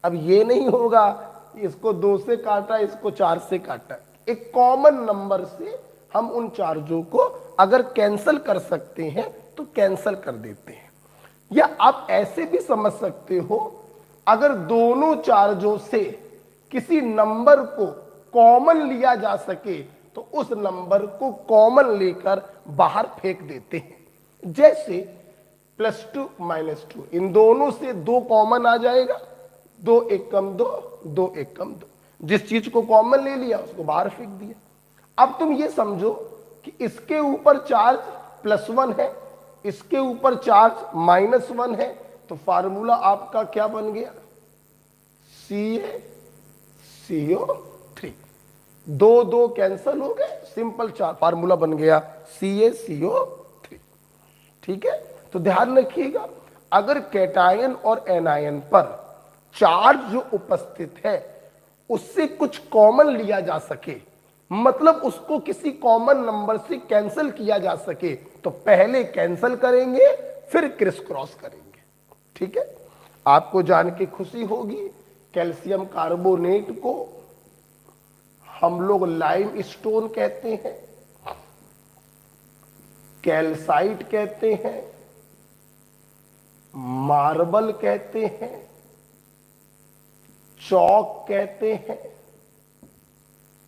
अब ये नहीं होगा इसको 2 से काटा, इसको 4 से काटा। एक कॉमन नंबर से हम उन चार्जों को अगर कैंसल कर सकते हैं तो कैंसल कर देते हैं। या आप ऐसे भी समझ सकते हो, अगर दोनों चार्जों से किसी नंबर को कॉमन लिया जा सके तो उस नंबर को कॉमन लेकर बाहर फेंक देते हैं। जैसे +2 -2, इन दोनों से 2 कॉमन आ जाएगा, 2 एकम 2, 2 एकम 2। जिस चीज को कॉमन ले लिया उसको बाहर फेंक दिया। अब तुम ये समझो कि इसके ऊपर चार्ज +1 है, इसके ऊपर चार्ज -1 है, तो फार्मूला आपका क्या बन गया? CaCO3। 2 2 कैंसल हो गए, सिंपल चार फार्मूला बन गया CaCO3। ठीक है, तो ध्यान रखिएगा, अगर कैटायन और एनायन पर चार्ज जो उपस्थित है उससे कुछ कॉमन लिया जा सके, मतलब उसको किसी कॉमन नंबर से कैंसिल किया जा सके, तो पहले कैंसिल करेंगे फिर क्रिस क्रॉस करेंगे। ठीक है, आपको जान के खुशी होगी कैल्शियम कार्बोनेट को हम लोग लाइम स्टोन कहते हैं, कैल्साइट कहते हैं, मार्बल कहते हैं, चौक कहते हैं,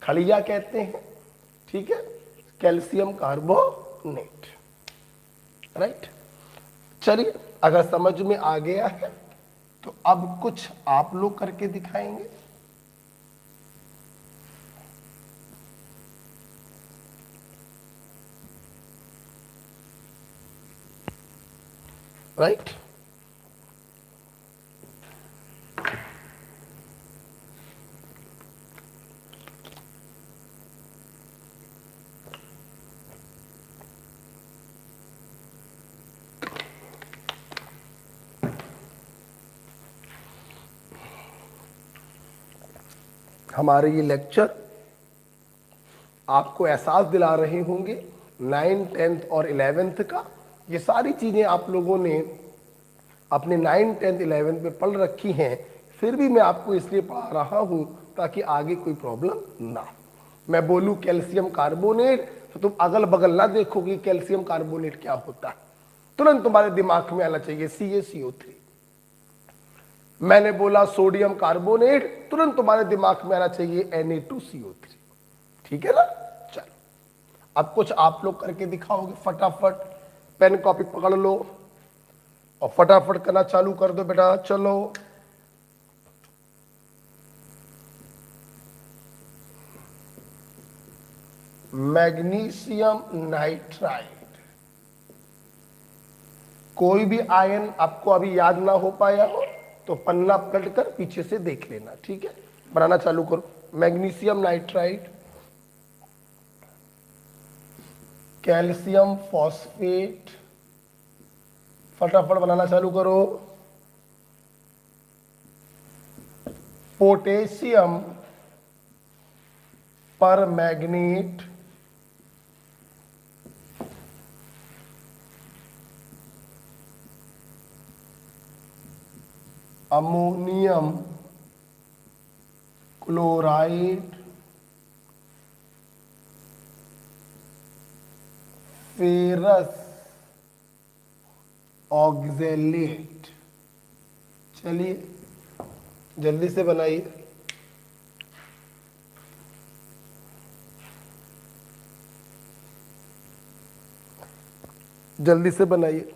खड़िया कहते हैं। ठीक है, कैल्शियम कार्बोनेट। राइट, चलिए अगर समझ में आ गया है तो अब कुछ आप लोग करके दिखाएंगे। राइट, हमारे ये लेक्चर आपको एहसास दिला रहे होंगे 9th 10th और 11th का। ये सारी चीज़ें आप लोगों ने अपने 9th 10th 11th में पढ़ रखी हैं, फिर भी मैं आपको इसलिए पढ़ा रहा हूँ ताकि आगे कोई प्रॉब्लम ना। मैं बोलूँ कैल्शियम कार्बोनेट तो तुम अगल बगल ना देखो कि कैल्शियम कार्बोनेट क्या होता है, तुरंत तुम्हारे दिमाग में आना चाहिए CaCO3। मैंने बोला सोडियम कार्बोनेट, तुरंत तुम्हारे दिमाग में आना चाहिए Na2CO3। ठीक है ना? चलो अब कुछ आप लोग करके दिखाओगे फटाफट। पेन कॉपी पकड़ लो और फटाफट करना चालू कर दो बेटा। चलो मैग्नीशियम नाइट्राइड, कोई भी आयन आपको अभी याद ना हो पाया हो तो पन्ना पलट कर पीछे से देख लेना। ठीक है, बनाना चालू करो। मैग्नीशियम नाइट्राइड, कैल्शियम फॉस्फेट, फटाफट बनाना चालू करो। पोटेशियम पर मैग्नीट, अमोनियम क्लोराइड, फेरस ऑक्जेलेट। चलिए जल्दी से बनाइए। जल्दी से बनाइए।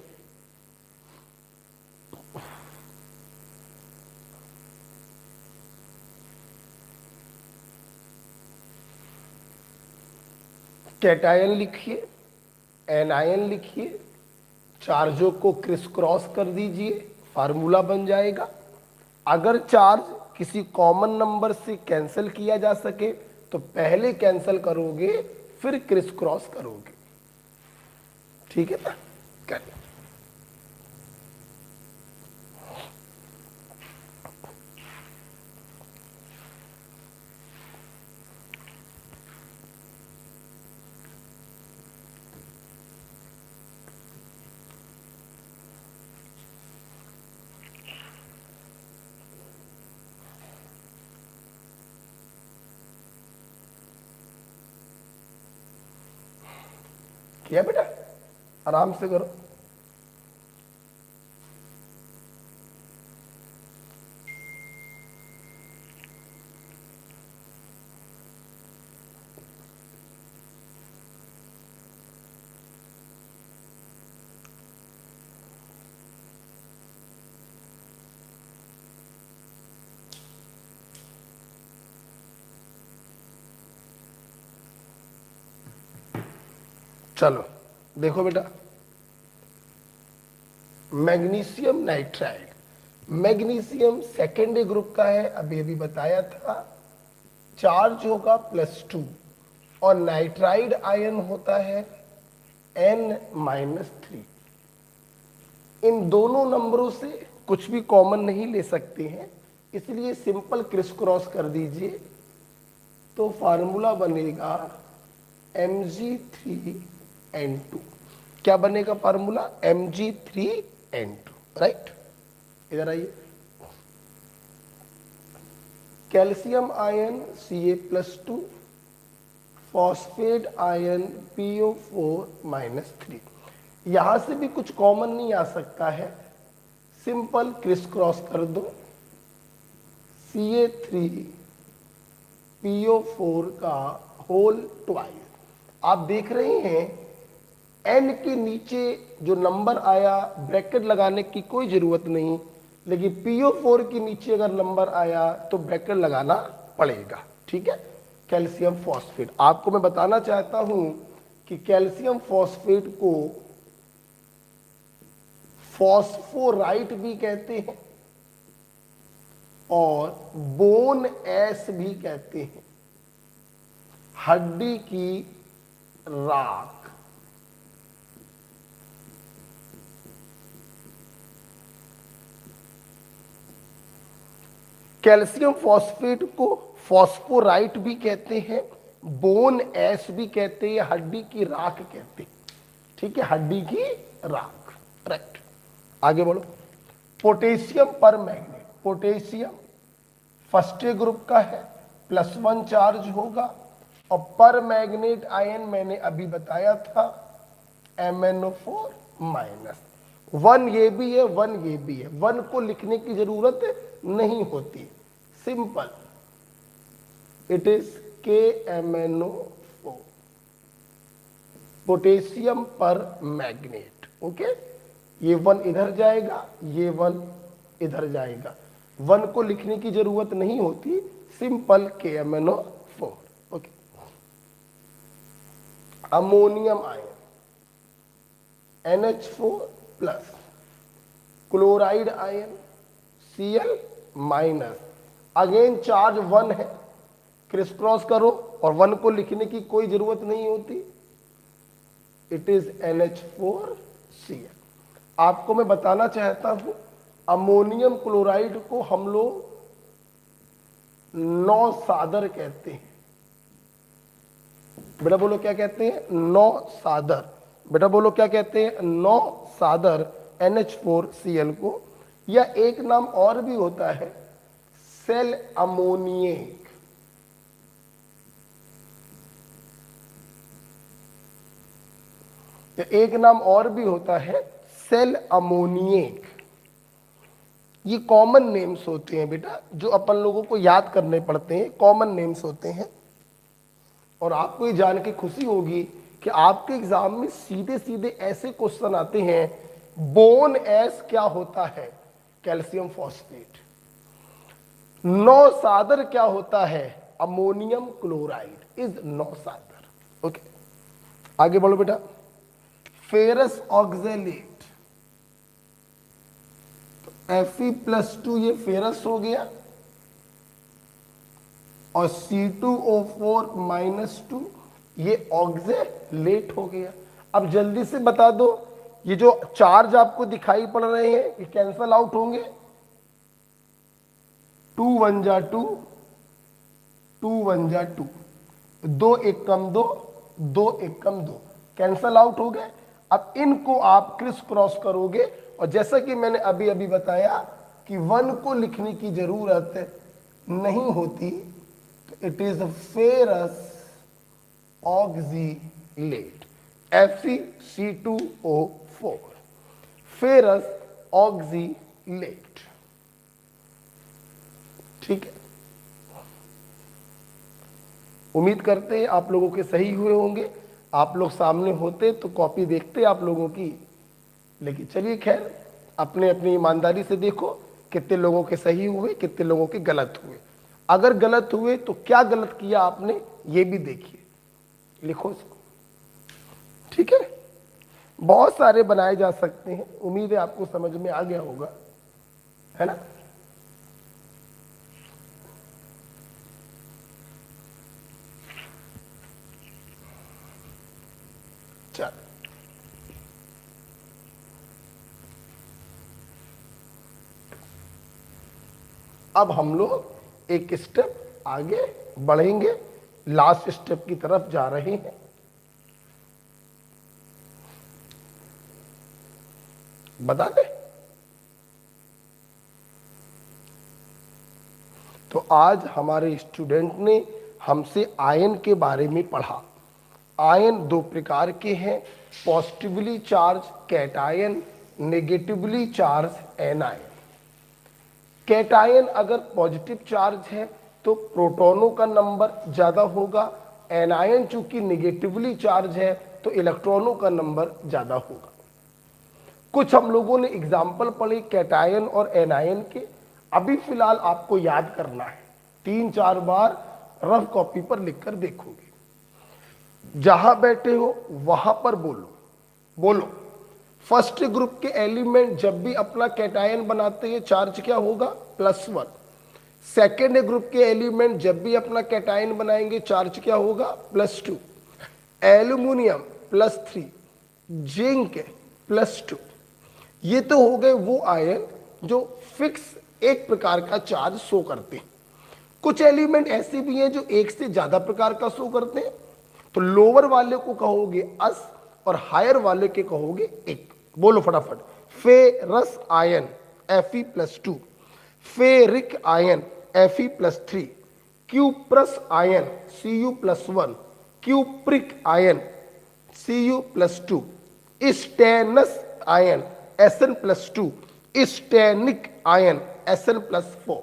कैटायन लिखिए, एनायन लिखिए, चार्जों को क्रिस क्रॉस कर दीजिए, फार्मूला बन जाएगा। अगर चार्ज किसी कॉमन नंबर से कैंसिल किया जा सके तो पहले कैंसिल करोगे फिर क्रिस क्रॉस करोगे। ठीक है ना? करिए। किया बेटा? आराम से करो। चलो देखो बेटा, magnesium nitride, magnesium secondary group का है, अभी अभी बताया था। चार्ज होगा +2 और नाइट्राइड आयन होता है N-3। इन दोनों नंबरों से कुछ भी कॉमन नहीं ले सकते हैं, इसलिए सिंपल क्रिस क्रॉस कर दीजिए तो फार्मूला बनेगा Mg3N2। क्या बनेगा फार्मूला? Mg3N2, right. इधर आइए। Calcium ion Ca+2, phosphate ion PO4-3। यहां से भी कुछ कॉमन नहीं आ सकता है, सिंपल क्रिस क्रॉस कर दो। Ca3PO4 का होल ट्वाइस। आप देख रहे हैं N के नीचे जो नंबर आया ब्रैकेट लगाने की कोई जरूरत नहीं, लेकिन PO4 के नीचे अगर नंबर आया तो ब्रैकेट लगाना पड़ेगा। ठीक है? Calcium phosphate. आपको मैं बताना चाहता हूं कि कैल्शियम फॉस्फेट को फॉस्फोराइट भी कहते हैं और बोन एस भी कहते हैं, हड्डी की राख। कैल्शियम फॉस्फेट को फॉस्फोराइट भी कहते हैं, बोन एस भी कहते हैं, हड्डी की राख कहते हैं। ठीक है? हड्डी की राख, राइट। आगे बढ़ो। पोटेशियम पर मैग्नेट, पोटेशियम फर्स्ट ग्रुप का है, +1 चार्ज होगा और पर मैग्नेट आयन मैंने अभी बताया था MnO4-। 1 ये भी है, 1 ये भी है, 1 को लिखने की जरूरत नहीं होती, simple it is KMnO4, potassium पर मैग्नेट। ओके, ये 1 इधर जाएगा, ये 1 इधर जाएगा, 1 को लिखने की जरूरत नहीं होती, simple KMnO4। Okay. Ammonium ion NH4+, chloride ion Cl-, again charge 1 है, क्रिस क्रॉस करो और 1 को लिखने की कोई जरूरत नहीं होती, इट इज NH4Cl। आपको मैं बताना चाहता हूं अमोनियम क्लोराइड को हम लोग नौसादर कहते हैं। बेटा बोलो क्या कहते हैं? नौसादर। बेटा बोलो क्या कहते हैं? नौसादर NH4Cl को। या एक नाम और भी होता है सेल अमोनिएक। या एक नाम और भी होता है सेल अमोनिएक। ये कॉमन नेम्स होते हैं बेटा, जो अपन लोगों को याद करने पड़ते हैं, कॉमन नेम्स होते हैं। और आपको ये जान के खुशी होगी कि आपके एग्जाम में सीधे सीधे ऐसे क्वेश्चन आते हैं। बोन एस क्या होता है? Calcium phosphate. नौसादर क्या होता है? अमोनियम क्लोराइड इज नौसादर। ओके, आगे बढ़ो बेटा। फेरस ऑक्जेलेट, तो Fe+2 ये फेरस हो गया और C2O4-2 ये ऑक्जेलेट हो गया। अब जल्दी से बता दो, ये जो चार्ज आपको दिखाई पड़ रहे हैं ये कैंसल आउट होंगे। 2 1 जा 2, 2 1 जा 2, 2 1 कम 2, 2 1 कम 2, कैंसल आउट हो गए। अब इनको आप क्रिस क्रॉस करोगे और जैसा कि मैंने अभी अभी बताया कि 1 को लिखने की जरूरत नहीं होती, तो it is ferrous oxalate FeC2O4, ferrous oxalate. ठीक है, उम्मीद करते हैं आप लोगों के सही हुए होंगे। आप लोग सामने होते तो कॉपी देखते आप लोगों की, लेकिन चलिए खैर, अपने अपनी ईमानदारी से देखो कितने लोगों के सही हुए, कितने लोगों के गलत हुए। अगर गलत हुए तो क्या गलत किया आपने ये भी देखिए, लिखो इसको। ठीक है, बहुत सारे बनाए जा सकते हैं। उम्मीद है आपको समझ में आ गया होगा, है ना। चल, अब हम लोग एक स्टेप आगे बढ़ेंगे, लास्ट स्टेप की तरफ जा रहे हैं। बता दे, तो आज हमारे स्टूडेंट ने हमसे आयन के बारे में पढ़ा। आयन दो प्रकार के हैं, positively charge cation, negatively charge anion. Cation अगर पॉजिटिव चार्ज है तो प्रोटॉनों का नंबर ज्यादा होगा, एनायन चूंकि नेगेटिवली चार्ज है तो इलेक्ट्रॉनों का नंबर ज्यादा होगा। कुछ हम लोगों ने एग्जाम्पल पढ़े कैटायन और एनायन के, अभी फिलहाल आपको याद करना है, 3-4 बार रफ कॉपी पर लिखकर देखोगे। जहां बैठे हो वहां पर बोलो बोलो। फर्स्ट ग्रुप के एलिमेंट जब भी अपना कैटायन बनाते हैं चार्ज क्या होगा? +1। सेकेंड ग्रुप के एलिमेंट जब भी अपना कैटायन बनाएंगे चार्ज क्या होगा? +2। Aluminium +3, zinc +2। ये तो हो गए वो आयन जो फिक्स एक प्रकार का चार्ज शो करते हैं। कुछ एलिमेंट ऐसे भी हैं जो एक से ज्यादा प्रकार का शो करते हैं, तो लोअर वाले को कहोगे अस और हायर वाले के कहोगे एक। बोलो फटाफट। Ferrous ion Fe+2, ferric ion Fe+3, cuprous ion Cu+1, cupric ion Cu+2, stannous ion Sn+2, stannic ion Sn+4।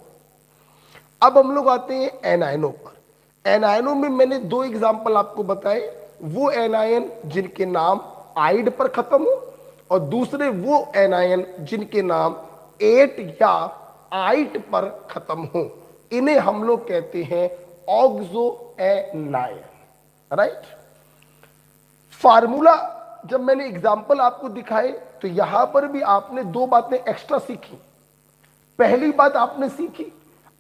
अब हम लोग आते हैं एनायनों पर। एनायनों में मैंने 2 एग्जाम्पल आपको बताए, वो एनायन जिनके नाम आइड पर खत्म हो और दूसरे वो एनायन जिनके नाम एट या आइट पर खत्म हो, इन्हें हम लोग कहते हैं ऑक्सो एनायन। राइट। फार्मूला जब मैंने एग्जाम्पल आपको दिखाए तो यहां पर भी आपने 2 बातें एक्स्ट्रा सीखी। पहली बात आपने सीखी,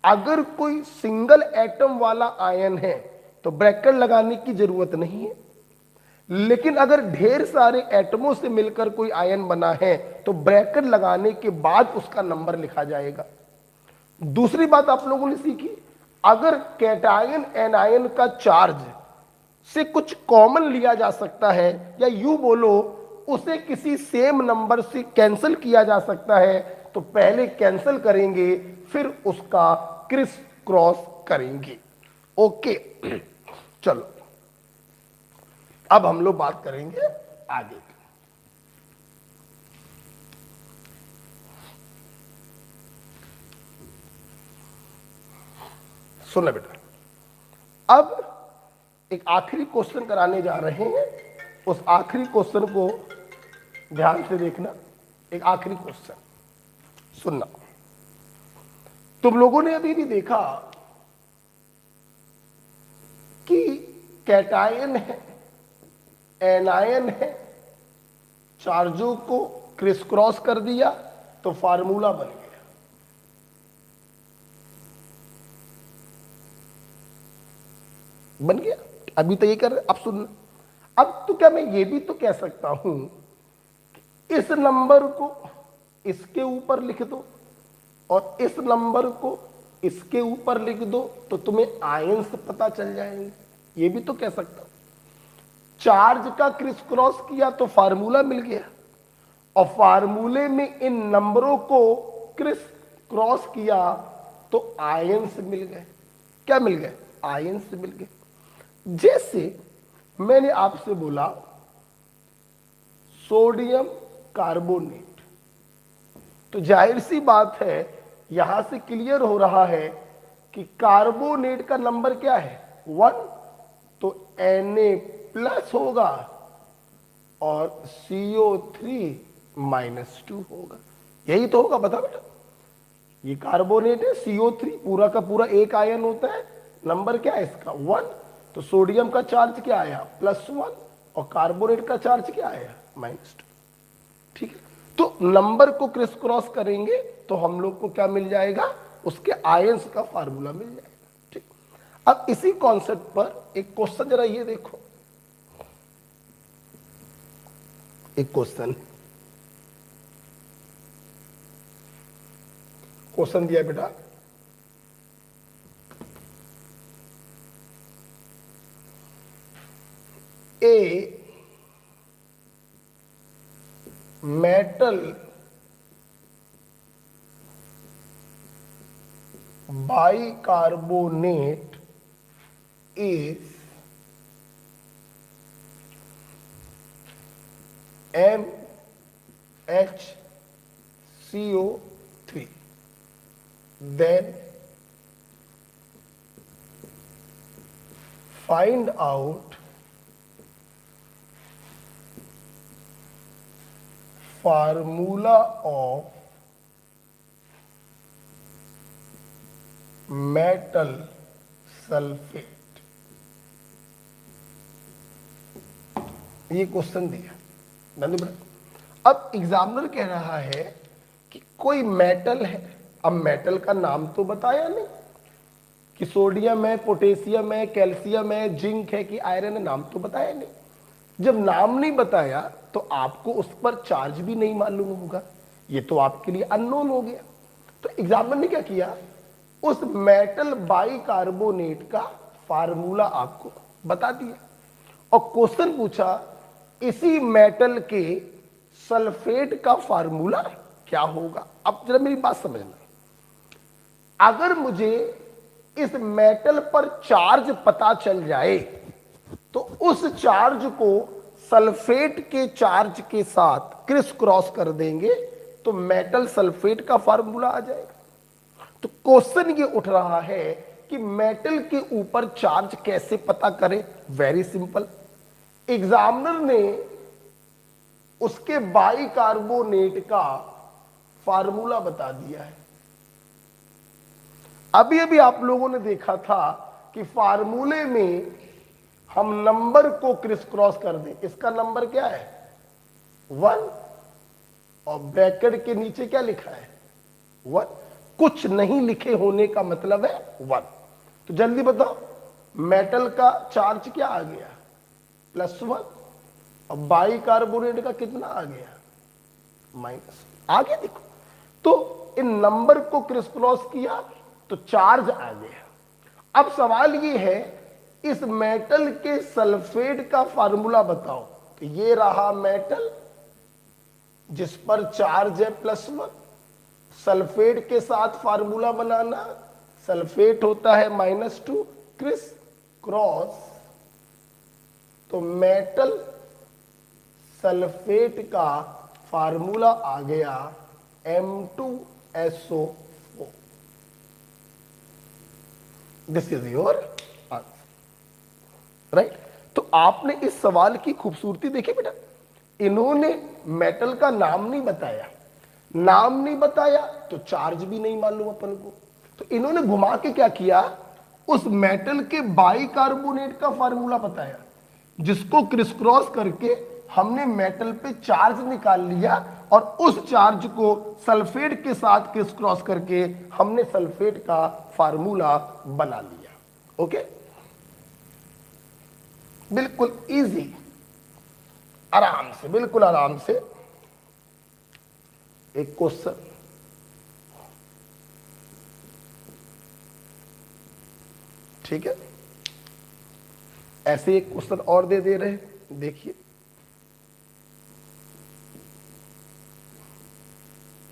अगर कोई सिंगल एटम वाला आयन है तो ब्रैकेट लगाने की जरूरत नहीं है, लेकिन अगर ढेर सारे एटमों से मिलकर कोई आयन बना है तो ब्रैकेट लगाने के बाद उसका नंबर लिखा जाएगा। दूसरी बात आप लोगों ने सीखी, अगर कैटायन एनायन का चार्ज से कुछ कॉमन लिया जा सकता है, या यूं बोलो उसे किसी सेम नंबर से कैंसिल किया जा सकता है, तो पहले कैंसिल करेंगे फिर उसका क्रिस क्रॉस करेंगे। ओके चलो अब हम लोग बात करेंगे आगे की। सुनना बेटा, अब एक आखिरी क्वेश्चन कराने जा रहे हैं। उस आखिरी क्वेश्चन को ध्यान से देखना। एक आखिरी क्वेश्चन सुनना। तुम लोगों ने अभी भी देखा कि कैटायन है, एनायन है, चार्जों को क्रिस क्रॉस कर दिया तो फार्मूला बन गया। बन गया, अभी तो ये कर रहे। अब सुन, अब तो क्या मैं ये भी तो कह सकता हूं इस नंबर को इसके ऊपर लिख दो और इस नंबर को इसके ऊपर लिख दो तो तुम्हें आयंस पता चल जाएंगे। ये भी तो कह सकता हूं। चार्ज का क्रिस क्रॉस किया तो फार्मूला मिल गया, और फार्मूले में इन नंबरों को क्रिस क्रॉस किया तो आयंस मिल गए। क्या मिल गए? आयंस मिल गए। जैसे मैंने आपसे बोला सोडियम कार्बोनेट, तो जाहिर सी बात है यहां से क्लियर हो रहा है कि कार्बोनेट का नंबर क्या है? 1, तो Na+ होगा और CO3 -2 होगा। यही तो होगा, बता बेटा। ये कार्बोनेट है, CO3 पूरा का पूरा एक आयन होता है। नंबर क्या है इसका? 1, तो सोडियम का चार्ज क्या आया? +1, और कार्बोनेट का चार्ज क्या आया? -2। ठीक है, तो नंबर को क्रिस क्रॉस करेंगे तो हम लोग को क्या मिल जाएगा? उसके आयंस का फार्मूला मिल जाएगा। ठीक, अब इसी कॉन्सेप्ट पर एक क्वेश्चन जरा ये देखो। एक क्वेश्चन दिया बेटा, ए metal bicarbonate is MHCO3, then find out formula of metal sulfate। ये क्वेश्चन दिया नंदू बेटा। अब एग्जामिनर कह रहा है कि कोई मेटल है। अब मेटल का नाम तो बताया नहीं कि सोडियम है, पोटेशियम है, कैल्शियम है, जिंक है कि आयरन है, नाम तो बताया नहीं। जब नाम नहीं बताया तो आपको उस पर चार्ज भी नहीं मालूम होगा, ये तो आपके लिए अननोन हो गया। तो एग्जामिनर ने क्या किया, उस मेटल बाइकार्बोनेट का फार्मूला आपको बता दिया और क्वेश्चन पूछा इसी मेटल के सल्फेट का फार्मूला क्या होगा। अब जरा मेरी बात समझना, अगर मुझे इस मेटल पर चार्ज पता चल जाए तो उस चार्ज को सल्फेट के चार्ज के साथ क्रिस क्रॉस कर देंगे तो मेटल सल्फेट का फार्मूला आ जाएगा। तो क्वेश्चन ये उठ रहा है कि मेटल के ऊपर चार्ज कैसे पता करें। वेरी सिंपल, एग्जामिनर ने उसके बाइकार्बोनेट का फार्मूला बता दिया है। अभी अभी आप लोगों ने देखा था कि फार्मूले में हम नंबर को क्रिस क्रॉस कर दें। इसका नंबर क्या है? 1, और ब्रैकेट के नीचे क्या लिखा है? 1। कुछ नहीं लिखे होने का मतलब है 1। तो जल्दी बताओ, मेटल का चार्ज क्या आ गया? +1, अब बाइकार्बोनेट का कितना आ गया, माइनस, आगे देखो। तो इन नंबर को क्रिस क्रॉस किया तो चार्ज आ गया। अब सवाल ये है, इस मेटल के सल्फेट का फार्मूला बताओ। तो ये रहा मेटल जिस पर चार्ज है +1, सल्फेट के साथ फार्मूला बनाना, सल्फेट होता है -2, क्रिस क्रॉस, तो मेटल सल्फेट का फार्मूला आ गया M2SO4। This is your answer, right. तो आपने इस सवाल की खूबसूरती देखी बेटा, इन्होंने मेटल का नाम नहीं बताया, नाम नहीं बताया तो चार्ज भी नहीं मालूम अपन को, तो इन्होंने घुमा के क्या किया, उस मेटल के बाइकार्बोनेट का फार्मूला बताया, जिसको क्रिस क्रॉस करके हमने मेटल पे चार्ज निकाल लिया और उस चार्ज को सल्फेट के साथ क्रिस क्रॉस करके हमने सल्फेट का फार्मूला बना लिया। ओके, बिल्कुल इजी, आराम से, बिल्कुल आराम से एक क्वेश्चन, ठीक है। ऐसे एक क्वेश्चन और दे रहे हैं, देखिए।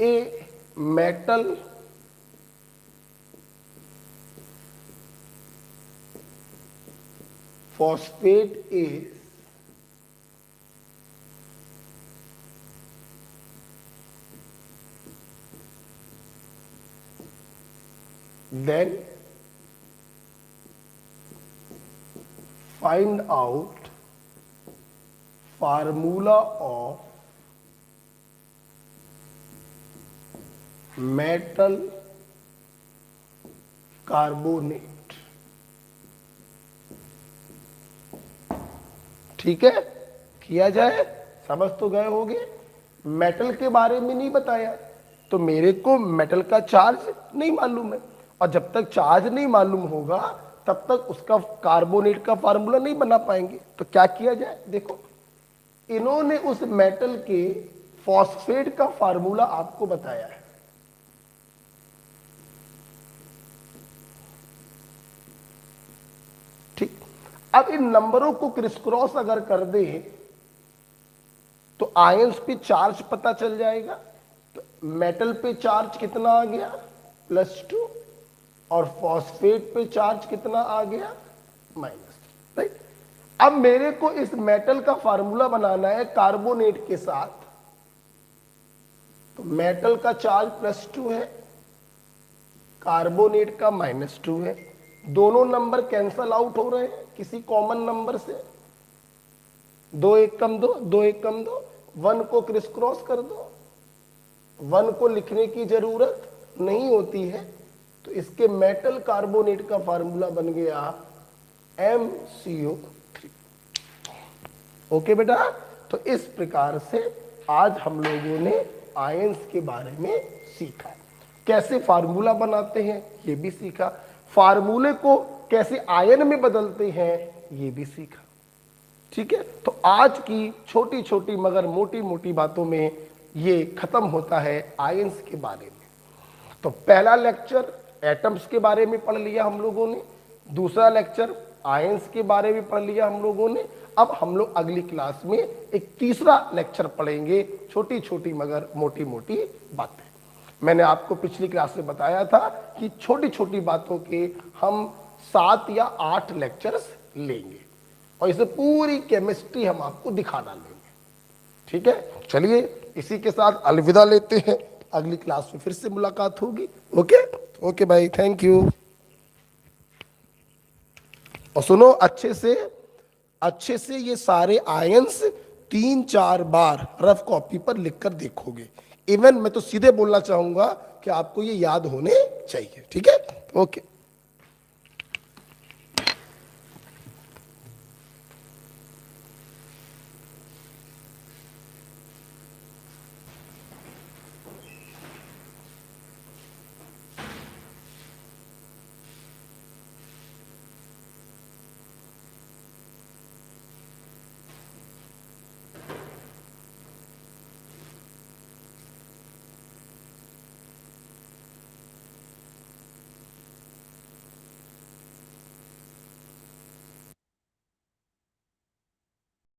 A metal phosphate is then find out formula of metal carbonate। ठीक है, किया जाए, समझ तो गए होगे। मेटल के बारे में नहीं बताया तो मेरे को मेटल का चार्ज नहीं मालूम है, और जब तक चार्ज नहीं मालूम होगा तब तक उसका कार्बोनेट का फार्मूला नहीं बना पाएंगे। तो क्या किया जाए, देखो, इन्होंने उस मेटल के फॉस्फेट का फार्मूला आपको बताया है। ठीक, अब इन नंबरों को क्रिस क्रॉस अगर कर दे तो आयंस पे चार्ज पता चल जाएगा। तो मेटल पे चार्ज कितना आ गया, +2, और फॉस्फेट पे चार्ज कितना आ गया, -, राइट। अब मेरे को इस मेटल का फार्मूला बनाना है कार्बोनेट के साथ। तो मेटल का चार्ज +2 है, कार्बोनेट का -2 है, दोनों नंबर कैंसल आउट हो रहे हैं किसी कॉमन नंबर से, 2 1 कम 2, 2 1 कम 2, 1 को क्रिस क्रॉस कर दो, 1 को लिखने की जरूरत नहीं होती है। तो इसके मेटल कार्बोनेट का फार्मूला बन गया MCO3। ओके बेटा, तो इस प्रकार से आज हम लोगों ने आयंस के बारे में सीखा, कैसे फार्मूला बनाते हैं ये भी सीखा, फार्मूले को कैसे आयन में बदलते हैं ये भी सीखा। ठीक है, तो आज की छोटी छोटी मगर मोटी मोटी बातों में ये खत्म होता है आयंस के बारे में। तो पहला लेक्चर एटम्स के बारे में पढ़ लिया हम लोगों ने, दूसरा लेक्चर आयंस के बारे में पढ़ लिया हम लोगों ने। अब हम लोग अगली क्लास में एक तीसरा लेक्चर पढ़ेंगे, छोटी छोटी मगर मोटी मोटी बातें। मैंने आपको पिछली क्लास में बताया था कि छोटी छोटी बातों के हम 7 या 8 लेक्चर्स लेंगे और इसे पूरी केमिस्ट्री हम आपको दिखा डालेंगे। ठीक है, चलिए इसी के साथ अलविदा लेते हैं, अगली क्लास में फिर से मुलाकात होगी। ओके ओके भाई, थैंक यू। और सुनो, अच्छे से ये सारे आयंस 3-4 बार रफ कॉपी पर लिखकर देखोगे। इवन मैं तो सीधे बोलना चाहूंगा कि आपको ये याद होने चाहिए। ठीक है, ओके।